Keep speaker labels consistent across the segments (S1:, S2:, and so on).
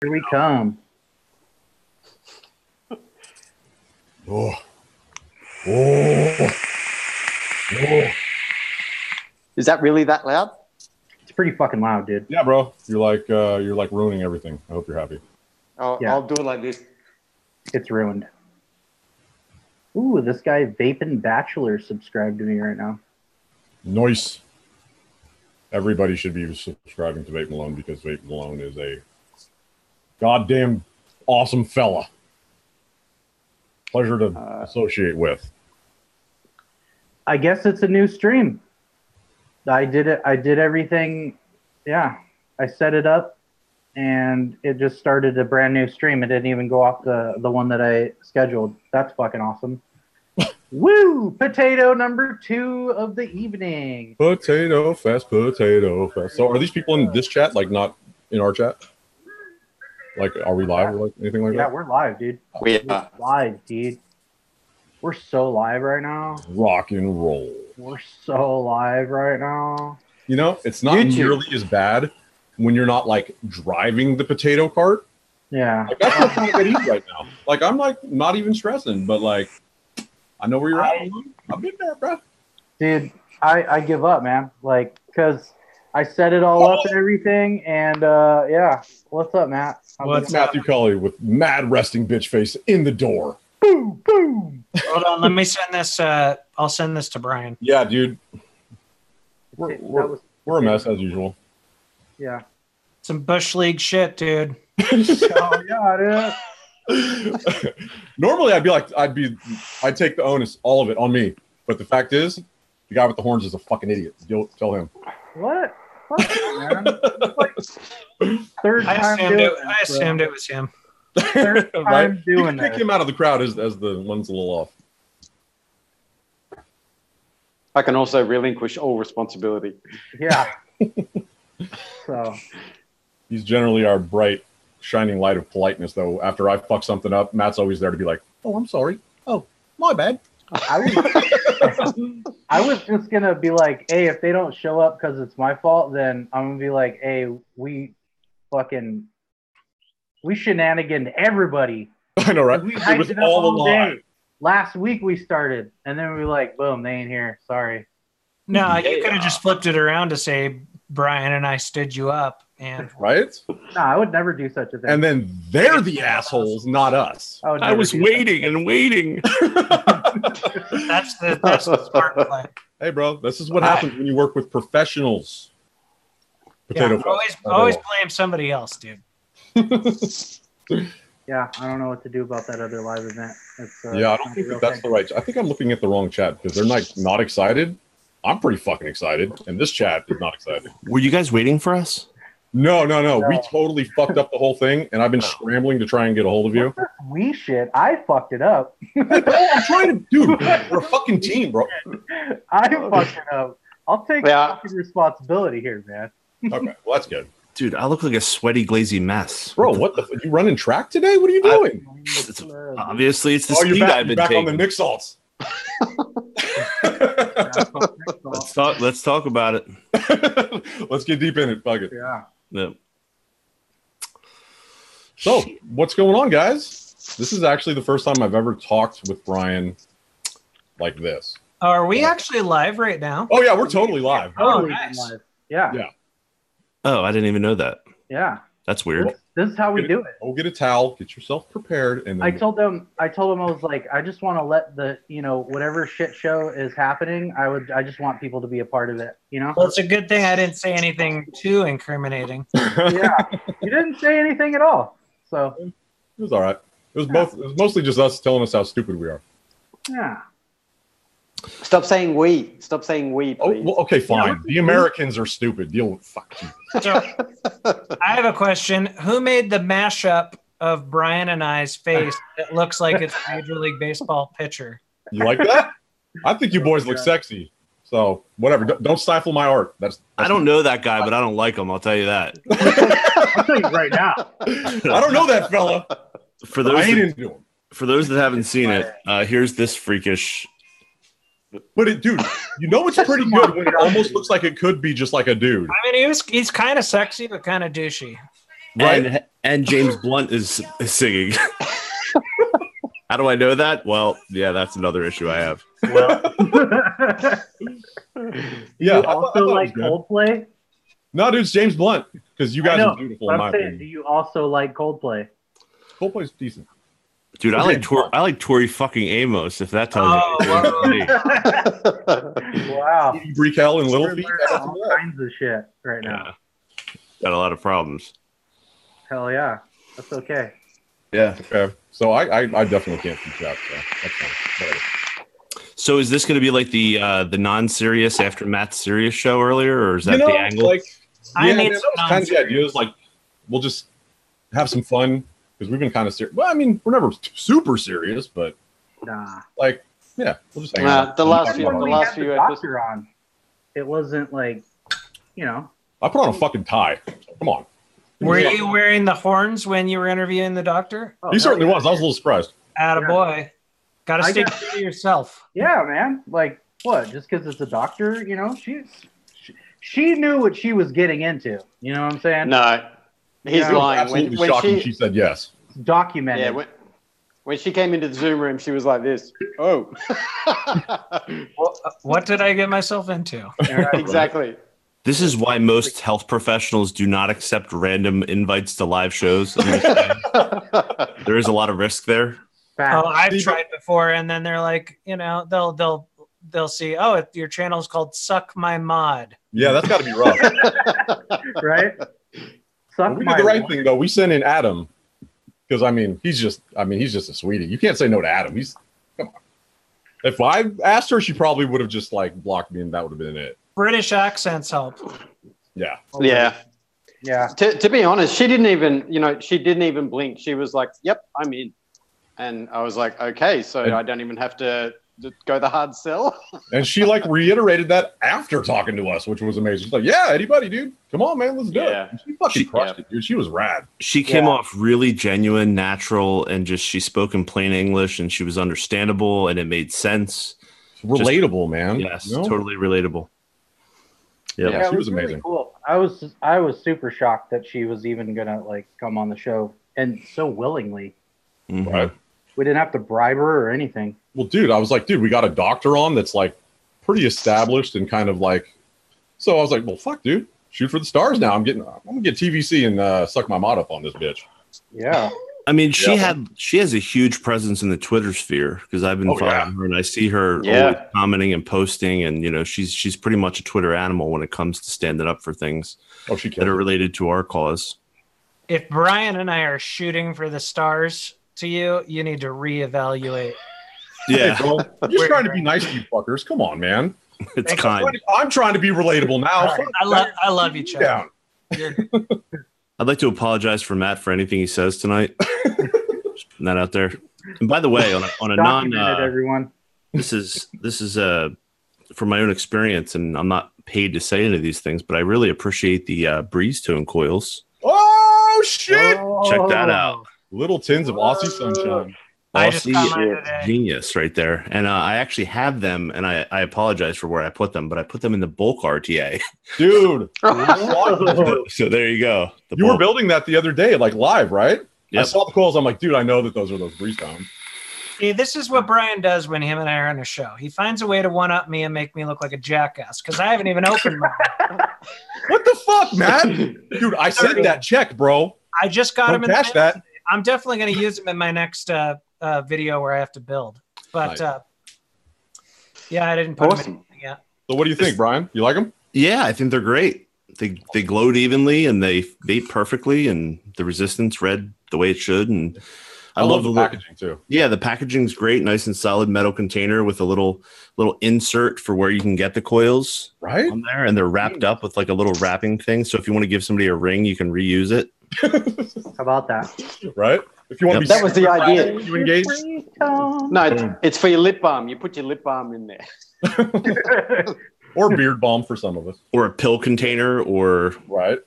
S1: Here we come.
S2: Oh. Oh. Oh.
S3: Is that really that loud?
S1: It's pretty fucking loud, dude.
S2: Yeah, bro. You're like ruining everything. I hope you're happy.
S3: I'll do it like this.
S1: It's ruined. Ooh, this guy Vaping Bachelor subscribed to me right now.
S2: Nice. Everybody should be subscribing to Vape Malone because Vape Malone is a goddamn awesome fella. Pleasure to associate with.
S1: I guess it's a new stream. I did it. I did everything. Yeah, I set it up, and it just started a brand new stream. It didn't even go off the one that I scheduled. That's fucking awesome. Woo! Potato number 2 of the evening.
S2: Potato fest, potato fest. So are these people in this chat, like not in our chat? Like, are we live or like anything like that?
S1: Yeah, we're live, dude.
S3: We're
S1: live, dude. We're so live right now.
S2: Rock and roll.
S1: We're so live right now.
S2: You know, it's not nearly as bad when you're not like driving the potato cart.
S1: Yeah.
S2: Like, that's not trying to get easy right now. Like, I'm like not even stressing, but like, I know where you're at. I've been there, bro.
S1: Dude, I give up, man. Like, because I set it all up and everything, and yeah. What's up, Matt?
S2: What's Matthew Cully with mad resting bitch face in the door.
S1: Boom, boom.
S4: Hold on, let me send this. I'll send this to Brian.
S2: Yeah, dude. We're a mess as usual.
S1: Yeah.
S4: Some Bush League shit, dude.
S1: Oh yeah, dude.
S2: Normally, I'd take the onus, all of it, on me. But the fact is, the guy with the horns is a fucking idiot. You'll tell him.
S1: What? Fuck you, man. Like, third time
S4: I assumed it was him.
S1: Third time
S2: right?
S1: doing
S2: you can pick
S1: this.
S2: him out of the crowd as the one's a little off.
S3: I can also relinquish all responsibility.
S1: Yeah. So.
S2: He's generally our bright, shining light of politeness, though. After I fuck something up, Matt's always there to be like, "Oh, I'm sorry. Oh, my bad."
S1: I was just gonna be like, hey, if they don't show up because it's my fault, then I'm gonna be like, hey, we shenaniganed everybody.
S2: I know, right?
S1: We
S2: It
S1: hyped
S2: was
S1: it up
S2: all a lie.
S1: day. Last week we started, and then we were like, boom, they ain't here. Sorry.
S4: No, you could have just flipped it around to say Brian and I stood you up, and
S2: Right?
S1: No, I would never do such a thing.
S2: And then they're the assholes, not us.
S5: I was waiting and waiting.
S4: that's the smart play.
S2: Hey, bro, this is what happens when you work with professionals. Potato fest.
S4: Always blame somebody else, dude.
S1: Yeah, I don't know what to do about that other live event. It's,
S2: yeah, I don't think that's the right. I think I'm looking at the wrong chat because they're not excited. I'm pretty fucking excited, and this chat is not excited.
S5: Were you guys waiting for us?
S2: No. We totally fucked up the whole thing, and I've been scrambling to try and get a hold of you.
S1: We shit. I fucked it up.
S2: I'm trying to, dude. We're a fucking team, bro.
S1: I fucked it up. I'll take fucking responsibility here, man.
S2: Okay, well that's good,
S5: dude. I look like a sweaty, glazy mess,
S2: bro. What the? You running track today? What are you doing?
S5: Obviously, it's the speed I've been
S2: back
S5: taking.
S2: on the Nick salts.
S5: Let's talk about it.
S2: Let's get deep in it. Fuck it.
S1: Yeah.
S5: Yep.
S2: So, what's going on, guys? This is actually the first time I've ever talked with Brian like this.
S4: Are we actually live right now?
S2: Oh yeah, we're totally live.
S4: Oh, nice.
S1: Yeah.
S2: Yeah.
S5: Oh, I didn't even know that.
S1: Yeah.
S5: That's weird.
S1: This is how we do it.
S2: Go get a towel, get yourself prepared, and then
S1: I told them I was like, I just want to let the, whatever shit show is happening, I just want people to be a part of it,
S4: Well, it's a good thing I didn't say anything too incriminating.
S1: Yeah. You didn't say anything at all. So
S2: it was all right. It was mostly just us telling us how stupid we are.
S1: Yeah.
S3: Stop saying we. Stop saying we, please.
S2: Oh, well, okay, fine. The Americans are stupid. Deal with fuck you.
S4: So, I have a question. Who made the mashup of Brian and I's face that looks like it's a Major League Baseball pitcher?
S2: You like that? I think you boys look sexy. So whatever. Don't stifle my art. That's
S5: I don't know that guy, but I don't like him. I'll tell you that.
S1: I'll tell you right now.
S2: I don't know that fella.
S5: For those that haven't seen it, here's this freakish.
S2: But dude, it's pretty good when it almost looks like it could be just like a dude.
S4: I mean, he's kind of sexy, but kind of douchey.
S2: Right.
S5: And James Blunt is singing. How do I know that? Well, yeah, that's another issue I have.
S1: Well,
S2: Yeah.
S1: you also like Coldplay?
S2: No, dude, it's James Blunt because you guys are beautiful in my
S1: saying,
S2: opinion.
S1: do you also like Coldplay?
S2: Coldplay's decent.
S5: Dude, I like Tori fucking Amos. If that tells you anything.
S1: Wow.
S2: Brickell and Little Feet.
S1: All kinds of shit right now.
S5: Got a lot of problems.
S1: Hell yeah. That's okay.
S5: Yeah.
S2: Okay. So I definitely can't teach that. So that's fine. Whatever.
S5: So is this going to be like the non-serious after Matt's serious show earlier, or is that the angle?
S2: Like,
S4: I
S2: yeah,
S4: need
S2: that
S4: some
S2: was kind of the idea. Is like we'll just have some fun because we've been kind of serious. Well, I mean, we're never super serious, but like, yeah, we'll just hang out.
S3: The last few
S1: episodes on. It wasn't like,
S2: I put on a fucking tie. Come on.
S4: Were you wearing the horns when you were interviewing the doctor?
S1: Oh,
S2: he certainly was. I was a little surprised.
S4: Attaboy. Got to stay true to yourself.
S1: Yeah, man. Like, what? Just because it's a doctor, she knew what she was getting into. You know what I'm saying?
S3: No, he's lying.
S2: Absolutely shocking. She said yes.
S1: Documented.
S3: Yeah, when she came into the Zoom room, she was like this. Oh.
S4: What did I get myself into?
S3: Exactly.
S5: This is why most health professionals do not accept random invites to live shows. There is a lot of risk there.
S4: Oh, I've tried before, and then they're like, they'll see, your channel is called Suck My Mod.
S2: Yeah, that's got to be rough.
S1: Right?
S2: We did the right thing though. We sent in Adam because he's just a sweetie. You can't say no to Adam. Come on. If I asked her, she probably would have just like blocked me, and that would have been it.
S4: British accents help.
S2: Yeah.
S1: Yeah.
S3: To be honest, she didn't even blink. She was like, "Yep, I'm in," and I was like, "Okay, so I don't even have to go the hard sell."
S2: And she like reiterated that after talking to us, which was amazing. She's like, "Yeah, anybody, dude, come on, man, let's do it." And she fucking crushed it, dude. She was rad.
S5: She came off really genuine, natural, and she spoke in plain English, and she was understandable, and it made sense.
S2: Relatable, man.
S5: Yes, totally relatable.
S2: Yeah, she was amazing.
S1: Really cool. I was super shocked that she was even gonna like come on the show, and so willingly.
S5: Mm-hmm.
S2: Right.
S1: We didn't have to bribe her or anything.
S2: Well, dude, I was like, we got a doctor on that's like pretty established and kind of like. So I was like, well, fuck, dude, shoot for the stars now. I'm gonna get TVC and suck my mod up on this bitch.
S1: Yeah.
S5: I mean, she has a huge presence in the Twitter sphere because I've been following her and I see her always commenting and posting, and she's pretty much a Twitter animal when it comes to standing up for things that are related to our cause.
S4: If Brian and I are shooting for the stars to you, you need to reevaluate.
S5: Yeah,
S2: hey, bro, I'm just trying to be nice to you fuckers. Come on, man.
S5: It's kind.
S2: I'm trying to be relatable now.
S4: Right. I love each other.
S5: I'd like to apologize for Matt for anything he says tonight. Just putting that out there. And by the way, on a non,
S1: everyone,
S5: this is from my own experience, and I'm not paid to say any of these things, but I really appreciate the Breeze Tone coils.
S2: Oh shit!
S5: Check that out.
S2: Little tins of Aussie sunshine.
S4: I just
S5: genius right there. And I actually have them, and I apologize for where I put them, but I put them in the bulk RTA.
S2: Dude.
S5: So there you go.
S2: You were building that the other day, like live, right? Yep. I saw the coils. I'm like, dude, I know that those are those Breeze Tones.
S4: See, this is what Brian does when him and I are on a show. He finds a way to one-up me and make me look like a jackass because I haven't even opened mine.
S2: What the fuck, man? Dude, I sent that check, bro.
S4: I just got him in
S2: cash that.
S4: I'm definitely going to use them in my next video where I have to build. But
S2: nice.
S4: I didn't put them in anything yet.
S2: So what do you think, Brian? You like them?
S5: Yeah, I think they're great. They glowed evenly and they vape perfectly, and the resistance read the way it should. And I love the
S2: packaging too.
S5: Yeah, the packaging's great, nice and solid metal container with a little insert for where you can get the coils
S2: right
S5: on there, and they're wrapped up with like a little wrapping thing. So if you want to give somebody a ring, you can reuse it.
S1: How about that?
S2: Right? If you want to be
S3: that was the idea.
S2: You engage?
S3: No, it's for your lip balm. You put your lip balm in there.
S2: Or beard balm for some of us.
S5: Or a pill container, or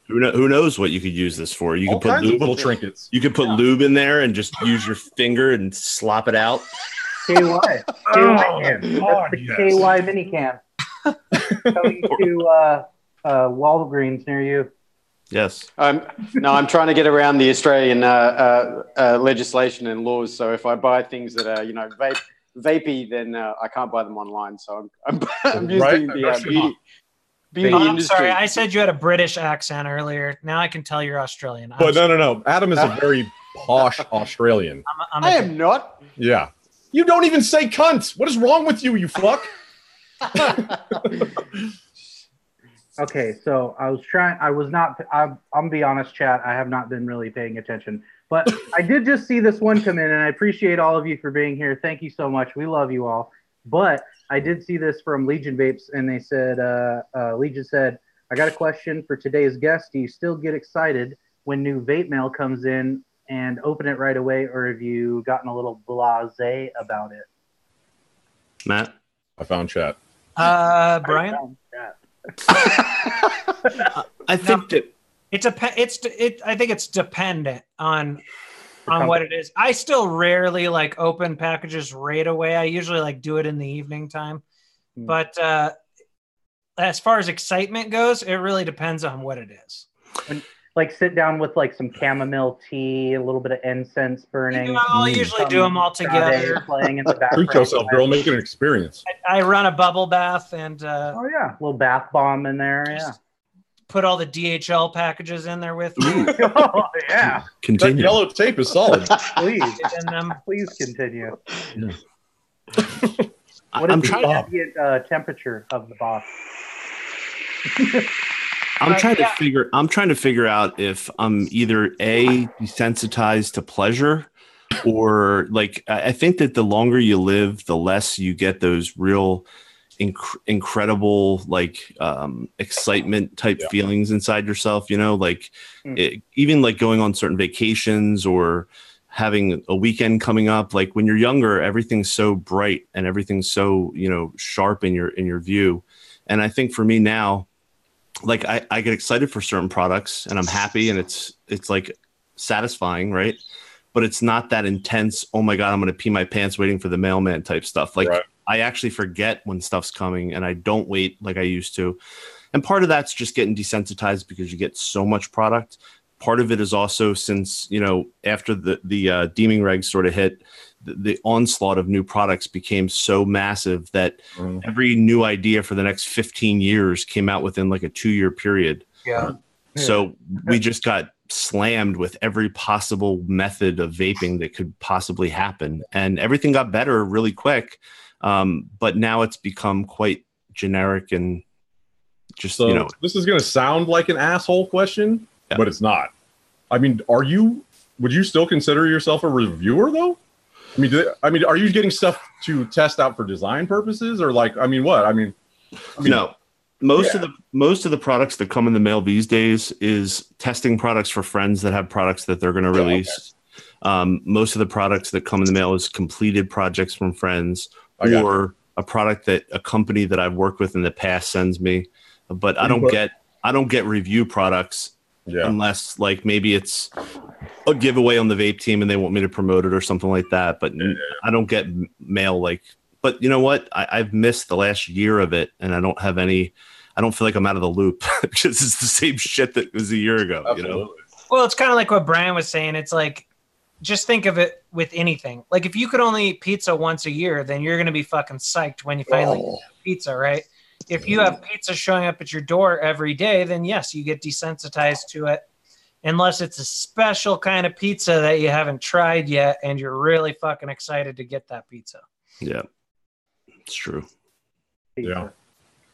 S5: who knows what you could use this for. You could put
S2: little trinkets.
S5: You could put lube in there and just use your finger and slop it out.
S1: KY. That's the KY mini can. Coming to Walgreens near you.
S5: Yes.
S3: No, I'm trying to get around the Australian legislation and laws. So if I buy things that are, vapey, then I can't buy them online. So I'm using the beauty
S4: I'm
S3: industry.
S4: sorry, I said you had a British accent earlier. Now I can tell you're Australian.
S2: But no. Adam is a very posh Australian.
S3: I am not.
S2: Yeah. You don't even say cunt. What is wrong with you, you fuck?
S1: Okay, so I'm gonna be honest, chat, I have not been really paying attention. But I did just see this one come in, and I appreciate all of you for being here. Thank you so much. We love you all. But I did see this from Legion Vapes, and they said, Legion said, I got a question for today's guest. Do you still get excited when new vape mail comes in and open it right away, or have you gotten a little blasé about it?
S5: Matt?
S2: I found chat.
S4: Brian?
S5: I think that
S4: I think it's dependent on what it is. I still rarely open packages right away. I usually do it in the evening time. But as far as excitement goes, it really depends on what it is.
S1: And, sit down with some chamomile tea, a little bit of incense burning.
S4: I'll usually do them all together.
S1: Playing in the background.
S2: Treat yourself, girl. Make it an experience.
S4: I run a bubble bath and
S1: oh yeah, a little bath bomb in there. Yeah.
S4: Put all the DHL packages in there with me.
S1: Oh yeah.
S5: Continue.
S2: That yellow tape is solid.
S1: Please continue.
S5: Yeah.
S1: What is the ambient temperature of the box?
S5: I'm trying to figure out if I'm either desensitized to pleasure, or I think that the longer you live, the less you get those real incredible excitement type feelings inside yourself. Even going on certain vacations or having a weekend coming up. When you're younger, everything's so bright and everything's so sharp in your view. And I think for me now, I get excited for certain products and I'm happy and it's satisfying, right? But it's not that intense. Oh my God, I'm going to pee my pants waiting for the mailman type stuff. Right. I actually forget when stuff's coming and I don't wait like I used to. And part of that's just getting desensitized because you get so much product. Part of it is also since, after the deeming regs sort of hit, the onslaught of new products became so massive that every new idea for the next 15 years came out within a 2-year period.
S4: Yeah.
S5: So we just got slammed with every possible method of vaping that could possibly happen. And everything got better really quick. But now it's become quite generic and just,
S2: This is going to sound like an asshole question, but it's not. I mean, would you still consider yourself a reviewer though? I mean, are you getting stuff to test out for design purposes or what?
S5: No. Most of the products that come in the mail these days is testing products for friends that have products that they're going to release. Okay. Most of the products that come in the mail is completed projects from friends or a product that a company that I've worked with in the past sends me. But I don't get review products unless maybe it's a giveaway on the vape team and they want me to promote it or something like that. But I don't get mail but you know what? I've missed the last year of it and I don't feel like I'm out of the loop because it's the same shit that was a year ago.
S2: Absolutely.
S4: Well, it's kind of like what Brian was saying. It's just think of it with anything. If you could only eat pizza once a year, then you're going to be fucking psyched when you finally get pizza, right? If you have pizza showing up at your door every day, then yes, you get desensitized to it. Unless it's a special kind of pizza that you haven't tried yet and you're really fucking excited to get that pizza.
S5: Yeah, it's true.
S2: Yeah.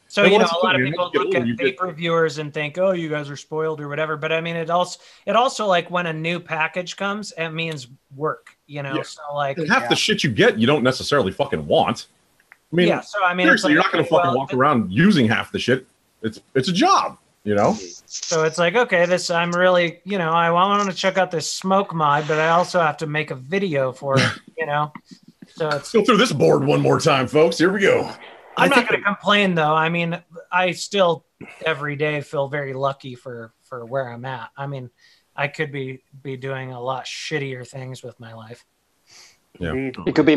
S4: So, a lot of people look at vape reviewers and think, oh, you guys are spoiled or whatever. But I mean, it also when a new package comes, it means work,
S2: Yeah.
S4: So
S2: and half the shit you get, you don't necessarily fucking want. I mean, seriously, you're not going to fucking walk around using half the shit. It's a job,
S4: So it's okay, I'm really, I want to check out this smoke mod, but I also have to make a video for it, So
S2: let's go through this board one more time, folks. Here we go.
S4: I'm not going to complain though. I mean, I still every day feel very lucky for where I'm at. I mean, I could be doing a lot shittier things with my life.
S2: Yeah.
S3: You could be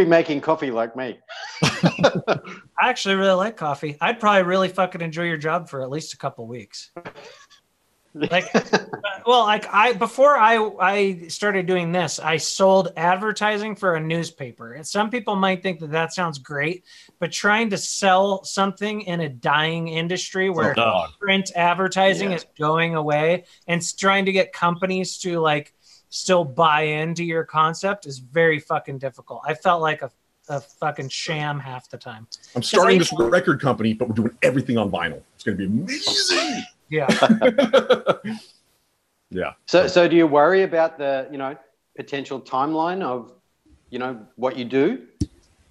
S3: making coffee like me.
S4: I actually really like coffee. I'd probably really fucking enjoy your job for at least a couple weeks. Like, well, like before I started doing this, I sold advertising for a newspaper. And some people might think that sounds great, but trying to sell something in a dying industry where print advertising is going away and trying to get companies to like still buy into your concept is very fucking difficult. I felt like a fucking sham half the time.
S2: I'm starting this record company, but we're doing everything on vinyl. It's going to be amazing.
S4: Yeah.
S2: Yeah.
S3: So do you worry about the, potential timeline of, what you do?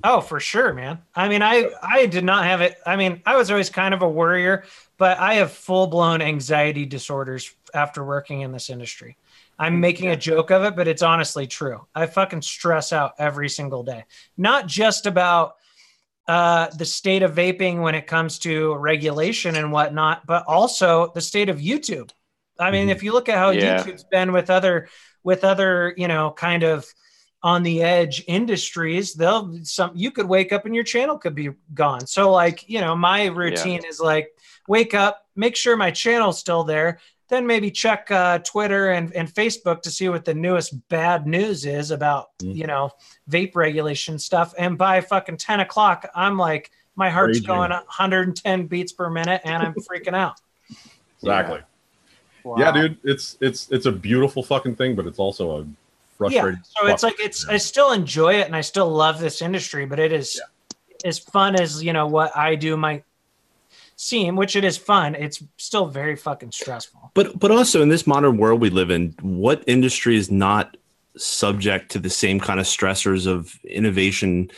S4: Oh, for sure, man. I mean, I did not have it. I mean, I was always kind of a worrier, but I have full-blown anxiety disorders after working in this industry. I'm making a joke of it, but it's honestly true. I fucking stress out every single day. Not just about the state of vaping when it comes to regulation and whatnot, but also the state of YouTube. I mean, if you look at how YouTube's been with other, kind of on the edge industries, you could wake up and your channel could be gone. So like, my routine is like, wake up, make sure my channel's still there, then maybe check Twitter and Facebook to see what the newest bad news is about, vape regulation stuff. And by fucking 10 o'clock, I'm like, my heart's going 110 beats per minute and I'm freaking out.
S2: Exactly. Wow. Yeah, dude, it's a beautiful fucking thing, but it's also a frustrating.
S4: Yeah. So it's like, I still enjoy it and I still love this industry, but it is as fun as, what I do might seem, which it is fun. It's still very fucking stressful.
S5: But also in this modern world we live in, what industry is not subject to the same kind of stressors of innovation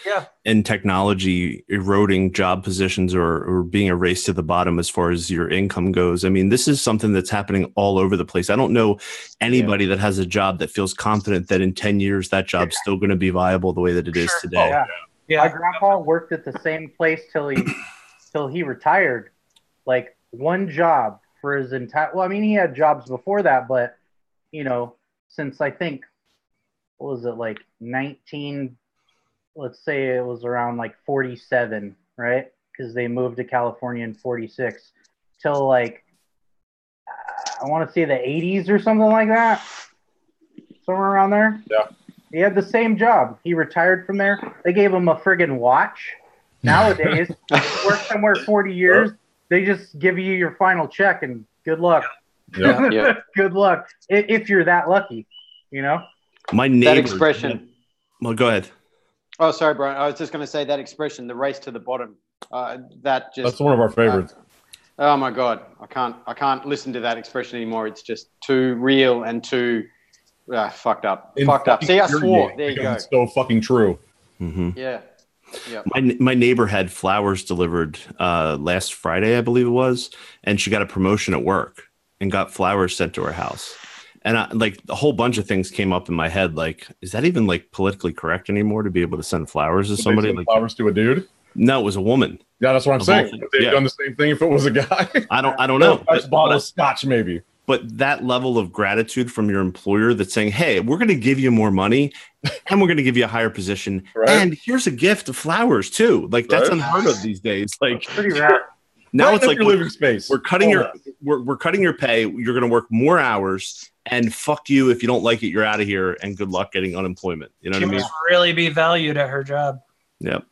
S5: and technology eroding job positions or being erased to the bottom as far as your income goes? I mean, this is something that's happening all over the place. I don't know anybody that has a job that feels confident that in 10 years that job's still going to be viable the way that it is today.
S1: Oh, yeah. My grandpa worked at the same place till he retired. Like one job for his entire, well, I mean, he had jobs before that, but since I think, what was it, like 19, let's say it was around like 47, right? Because they moved to California in 46 till like, I want to say the 80s or something like that. Somewhere around there.
S2: Yeah.
S1: He had the same job. He retired from there. They gave him a friggin' watch. Nowadays, work somewhere 40 years, they just give you your final check and good luck.
S2: Yeah.
S1: Good luck. If you're that lucky,
S5: My neighbor.
S3: That expression.
S5: Well, go ahead.
S3: Oh, sorry, Brian. I was just going to say that expression, the race to the bottom. That's
S2: one of our favorites.
S3: Oh my God. I can't listen to that expression anymore. It's just too real and too fucked up. See, I swore. There you go.
S2: It's so fucking true.
S5: Mm-hmm.
S3: Yeah. Yeah.
S5: My neighbor had flowers delivered last Friday, I believe it was, and she got a promotion at work and got flowers sent to her house. And a whole bunch of things came up in my head. Like, is that even like politically correct anymore to be able to send flowers to somebody?
S2: Like flowers to a dude?
S5: No, it was a woman.
S2: Yeah, that's what I'm saying. They've done the same thing if it was a guy.
S5: I don't know.
S2: A bottle of scotch, maybe.
S5: But that level of gratitude from your employer that's saying, hey, we're going to give you more money and we're going to give you a higher position. Right. And here's a gift of flowers, too. Like, that's unheard of these days. Like,
S1: that's pretty rare.
S5: Now it's like
S2: your living space.
S5: We're cutting we're cutting your pay. You're going to work more hours. And fuck you if you don't like it. You're out of here. And good luck getting unemployment. You know what I mean?
S4: She must really be valued at her job.
S5: Yep.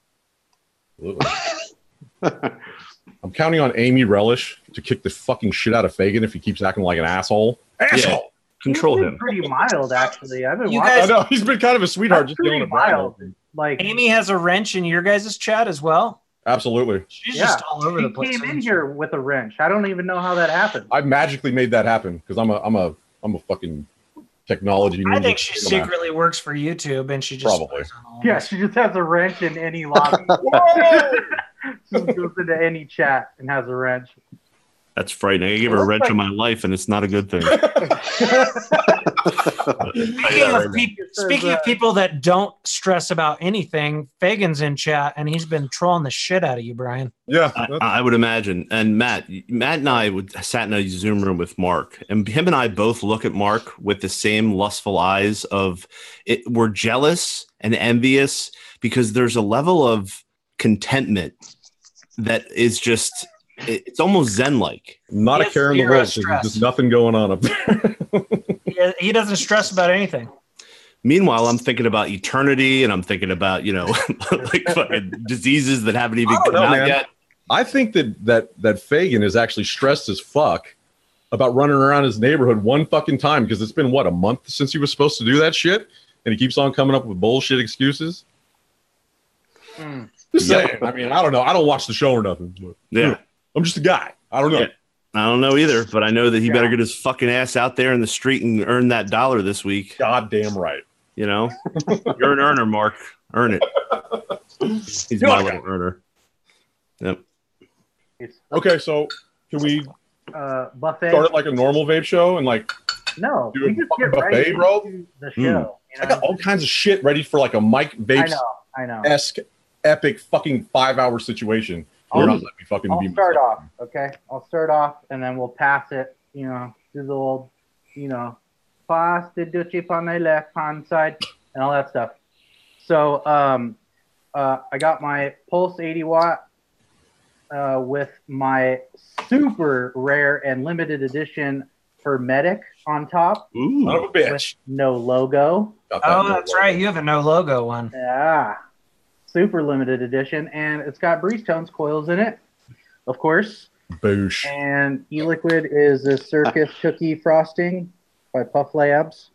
S2: I'm counting on Amy Relish to kick the fucking shit out of Fagan if he keeps acting like an asshole. Asshole.
S5: Yeah. Control him.
S1: Pretty mild, actually. I've been
S2: I know he's been kind of a sweetheart. Just dealing with mild.
S1: Like
S4: Amy has a wrench in your guys' chat as well.
S2: Absolutely.
S4: She's just all over the place.
S1: She came in here with a wrench. I don't even know how that happened.
S2: I magically made that happen because I'm a fucking technology.
S4: I think she secretly works for YouTube, and she just
S2: probably.
S1: Yeah, she just has a wrench in any lobby. She goes into any chat and has a wrench.
S5: That's frightening. I gave her a wrench in my life, and it's not a good thing.
S4: Speaking of people that don't stress about anything, Fagan's in chat, and he's been trolling the shit out of you, Brian.
S2: Yeah,
S5: I would imagine. And Matt and I sat in a Zoom room with Mark, and him and I both look at Mark with the same lustful eyes of it. We're jealous and envious because there's a level of contentment that is just it's almost zen-like.
S2: Not a care in the world. There's just nothing going on up there.
S4: He doesn't stress about anything.
S5: Meanwhile, I'm thinking about eternity, and I'm thinking about like fucking diseases that haven't even come out yet.
S2: I think that Fagin is actually stressed as fuck about running around his neighborhood one fucking time because it's been a month since he was supposed to do that shit, and he keeps on coming up with bullshit excuses. Just saying. I mean, I don't know. I don't watch the show or nothing. But,
S5: yeah,
S2: I'm just a guy. I don't know.
S5: Yeah. I don't know either, but I know that he better get his fucking ass out there in the street and earn that $1 this week.
S2: Goddamn right.
S5: You're an earner, Mark. Earn it. He's my little earner. Yep.
S2: Okay, so can we
S1: buffet
S2: start it like a normal vape show and like
S1: do
S2: a fucking buffet, bro?
S1: The show.
S2: I got all kinds of shit ready for like a Mike Vape esque epic fucking 5-hour situation.
S1: I'll start off, okay? I'll start off and then we'll pass it, do the old, pass the chip on the left hand side and all that stuff. So I got my Pulse 80 watt with my super rare and limited edition Hermetic on top.
S2: Ooh, son of a bitch.
S1: No logo.
S4: Oh, that's right. You have a no logo one.
S1: Yeah. Super limited edition, and it's got Breeze Tones coils in it, of course.
S2: Boosh.
S1: And E-Liquid is a Circus Cookie Frosting by Puff Labs.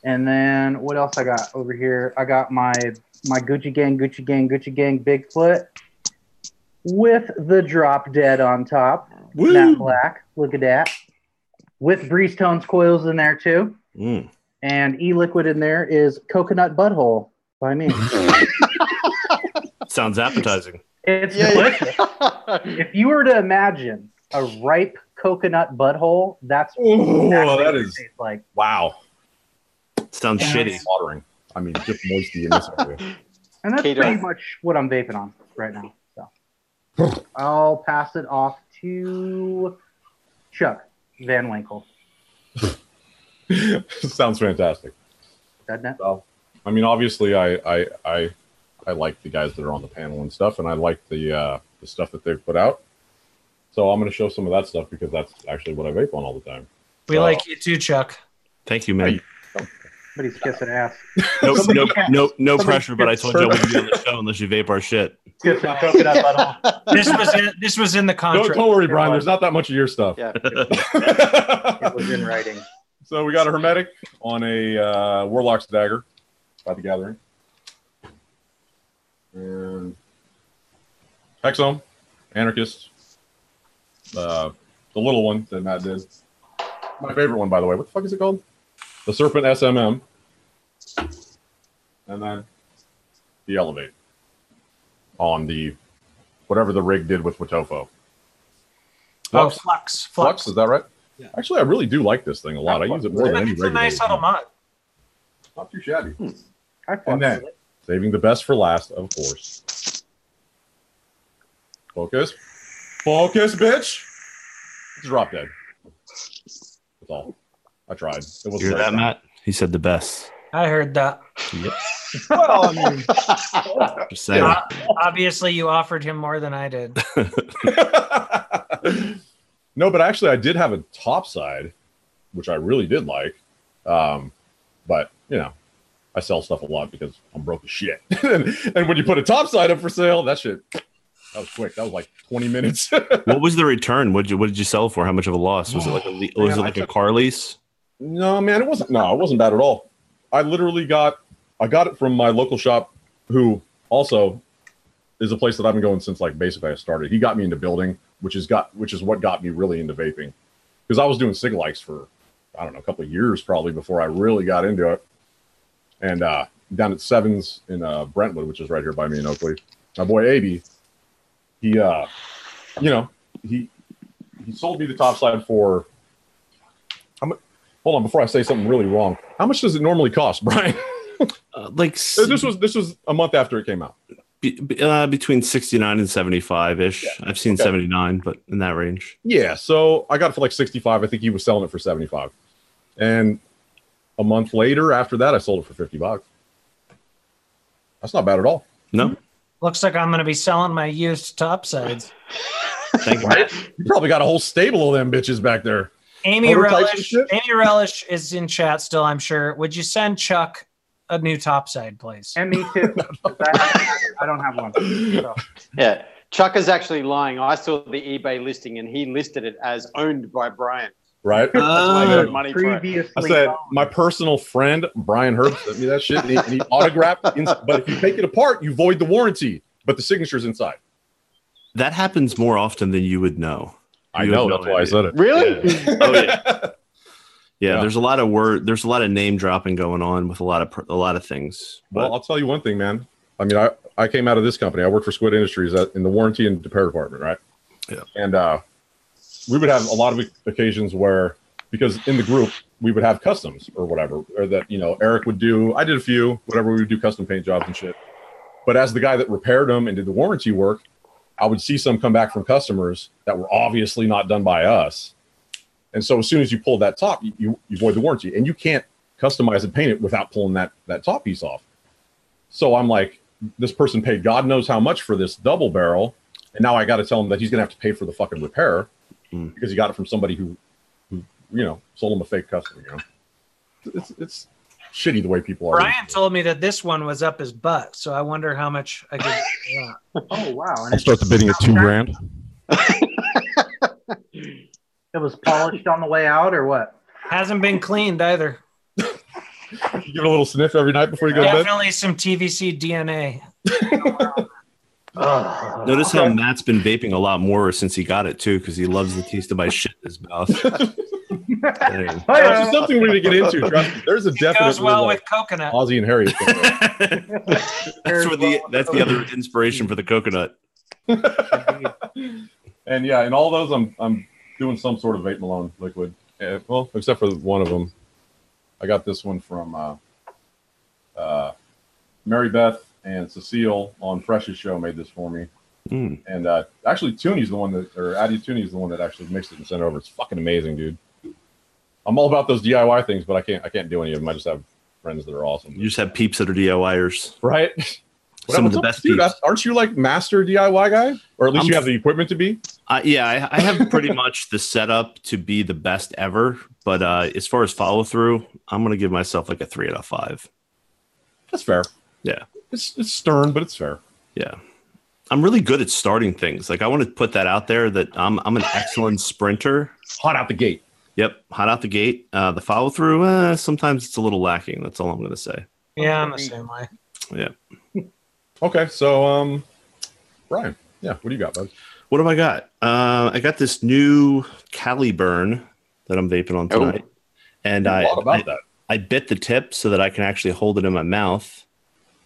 S1: And then what else I got over here? I got my Gucci Gang Bigfoot with the Drop Dead on top.
S5: Woo!
S1: Matte black. Look at that. With Breeze Tones coils in there too. And E-Liquid in there is Coconut Butthole by me.
S5: Sounds appetizing.
S1: It's delicious. If you were to imagine a ripe coconut butthole, that's
S2: that is
S1: tastes like.
S2: Wow.
S5: Sounds shitty.
S2: Watering. I mean, just moisty in this area.
S1: And that's pretty much what I'm vaping on right now. So I'll pass it off to Chuck Van Winkle.
S2: Sounds fantastic.
S1: Doesn't it?
S2: Well, I mean, obviously, I like the guys that are on the panel and stuff, and I like the stuff that they've put out. So I'm going to show some of that stuff because that's actually what I vape on all the time.
S4: We like you too, Chuck.
S5: Thank you, man.
S1: Somebody's kissing ass.
S5: No pressure, but I told you I wouldn't be on the show unless you vape our shit.
S1: Kissing coconut butthole.
S4: This was in the contract.
S2: Don't worry, Brian. There's not that much of your stuff.
S3: Yeah.
S1: It was in writing.
S2: So we got a Hermetic on a Warlock's Dagger by The Gathering. And Hexome, Anarchist, the little one that Matt did. My favorite one, by the way. What the fuck is it called? The Serpent SMM. And then the Elevate on the whatever the rig did with Watofo. Flux, is that right?
S5: Yeah.
S2: Actually, I really do like this thing a lot. I use it more than any regular.
S4: It's a nice little mod.
S2: Not too shabby.
S1: And
S2: then, saving the best for last, of course. Focus, bitch. Drop Dead. That's all. I tried. It wasn't
S5: Hear that, Matt? He said the best.
S4: I heard that.
S5: Yep.
S2: Well, I mean,
S5: just saying.
S4: Obviously, you offered him more than I did.
S2: No, but actually, I did have a top side, which I really did like. But I sell stuff a lot because I'm broke as shit. and when you put a top side up for sale, that was quick. That was like 20 minutes.
S5: What was the return? What did you sell for? How much of a loss? Was it like a car lease?
S2: No, man, it wasn't bad at all. I literally got it from my local shop, who also is a place that I've been going since like basically I started. He got me into building, which is what got me really into vaping, because I was doing cig likes for I don't know a couple of years probably before I really got into it. And down at Sevens in Brentwood, which is right here by me in Oakley, my boy AB, he sold me the top side for. Hold on, before I say something really wrong, how much does it normally cost, Brian? This was a month after it came out.
S5: Between 69 and 75 ish. Yeah, I've seen 79, but in that range.
S2: Yeah, so I got it for like 65. I think he was selling it for 75, and a month later, after that, I sold it for $50. That's not bad at all.
S5: No.
S4: Looks like I'm going to be selling my used topsides.
S5: Thank you.
S2: Right? You probably got a whole stable of them bitches back there.
S4: Amy Relish is in chat still, I'm sure. Would you send Chuck a new topside, please?
S1: And me too. I don't have one. So.
S3: Yeah. Chuck is actually lying. I saw the eBay listing and he listed it as owned by Brian.
S2: Right?
S3: That's why I got money for it.
S2: I said, my personal friend, Brian Herb, sent me that shit, and he autographed it. But if you take it apart, you void the warranty, but the signature's inside.
S5: That happens more often than you would know.
S2: I know, that's why I said it.
S3: Really?
S5: Yeah. Oh, yeah. Yeah, there's a lot of there's a lot of name dropping going on with a lot of things.
S2: Well, I'll tell you one thing, man. I mean, I came out of this company. I worked for Squid Industries in the warranty and repair department, right?
S5: Yeah.
S2: And we would have a lot of occasions where, because in the group, we would have customs or whatever, or that, you know, Eric would do. I did a few, whatever, we would do custom paint jobs and shit. But as the guy that repaired them and did the warranty work, I would see some come back from customers that were obviously not done by us. And so as soon as you pull that top, you void the warranty, and you can't customize and paint it without pulling that top piece off. So I'm like, this person paid God knows how much for this double barrel, and now I got to tell him that he's going to have to pay for the fucking repair because he got it from somebody who you know, sold him a fake customer. You know, it's shitty the way people are.
S4: Brian told me that this one was up his butt, so I wonder how much I could. Yeah.
S1: Oh wow! And
S2: I'll start the bidding at $2,000.
S1: It was polished on the way out, or what?
S4: Hasn't been cleaned either.
S2: You give it a little sniff every night before you go to bed?
S4: Definitely some TVC DNA.
S5: Notice how Matt's been vaping a lot more since he got it too, because he loves the taste of my shit in his mouth.
S2: That's something we're going to get into. Trust me. There's a definite
S4: goes well with coconut.
S2: Ozzy and Harry.
S5: That's the other inspiration for the coconut.
S2: And yeah, in all those, I'm doing some sort of Vape Malone liquid. Well, except for one of them. I got this one from Mary Beth and Cecile on Fresh's show made this for me. And actually, Tooney's the one Addy Tooney's the one that actually mixed it and sent it over. It's fucking amazing, dude. I'm all about those DIY things, but I can't do any of them. I just have friends that are awesome.
S5: You just have peeps that are DIYers,
S2: right?
S5: Some of the best peeps.
S2: Aren't you like master DIY guy, or at least you have the equipment to be?
S5: Yeah, I have pretty much the setup to be the best ever. But as far as follow through, I'm gonna give myself like a 3 out of 5.
S2: That's fair.
S5: Yeah,
S2: it's stern, but it's fair.
S5: Yeah. I'm really good at starting things. Like I want to put that out there that I'm an excellent sprinter.
S2: Hot out the gate.
S5: Yep, hot out the gate. The follow through, sometimes it's a little lacking. That's all I'm going to say.
S4: Yeah, I'm the same way.
S5: Yeah.
S2: Okay, so Brian, yeah, what do you got, bud?
S5: What have I got? I got this new Cali Burn that I'm vaping on tonight, and I bit the tip so that I can actually hold it in my mouth,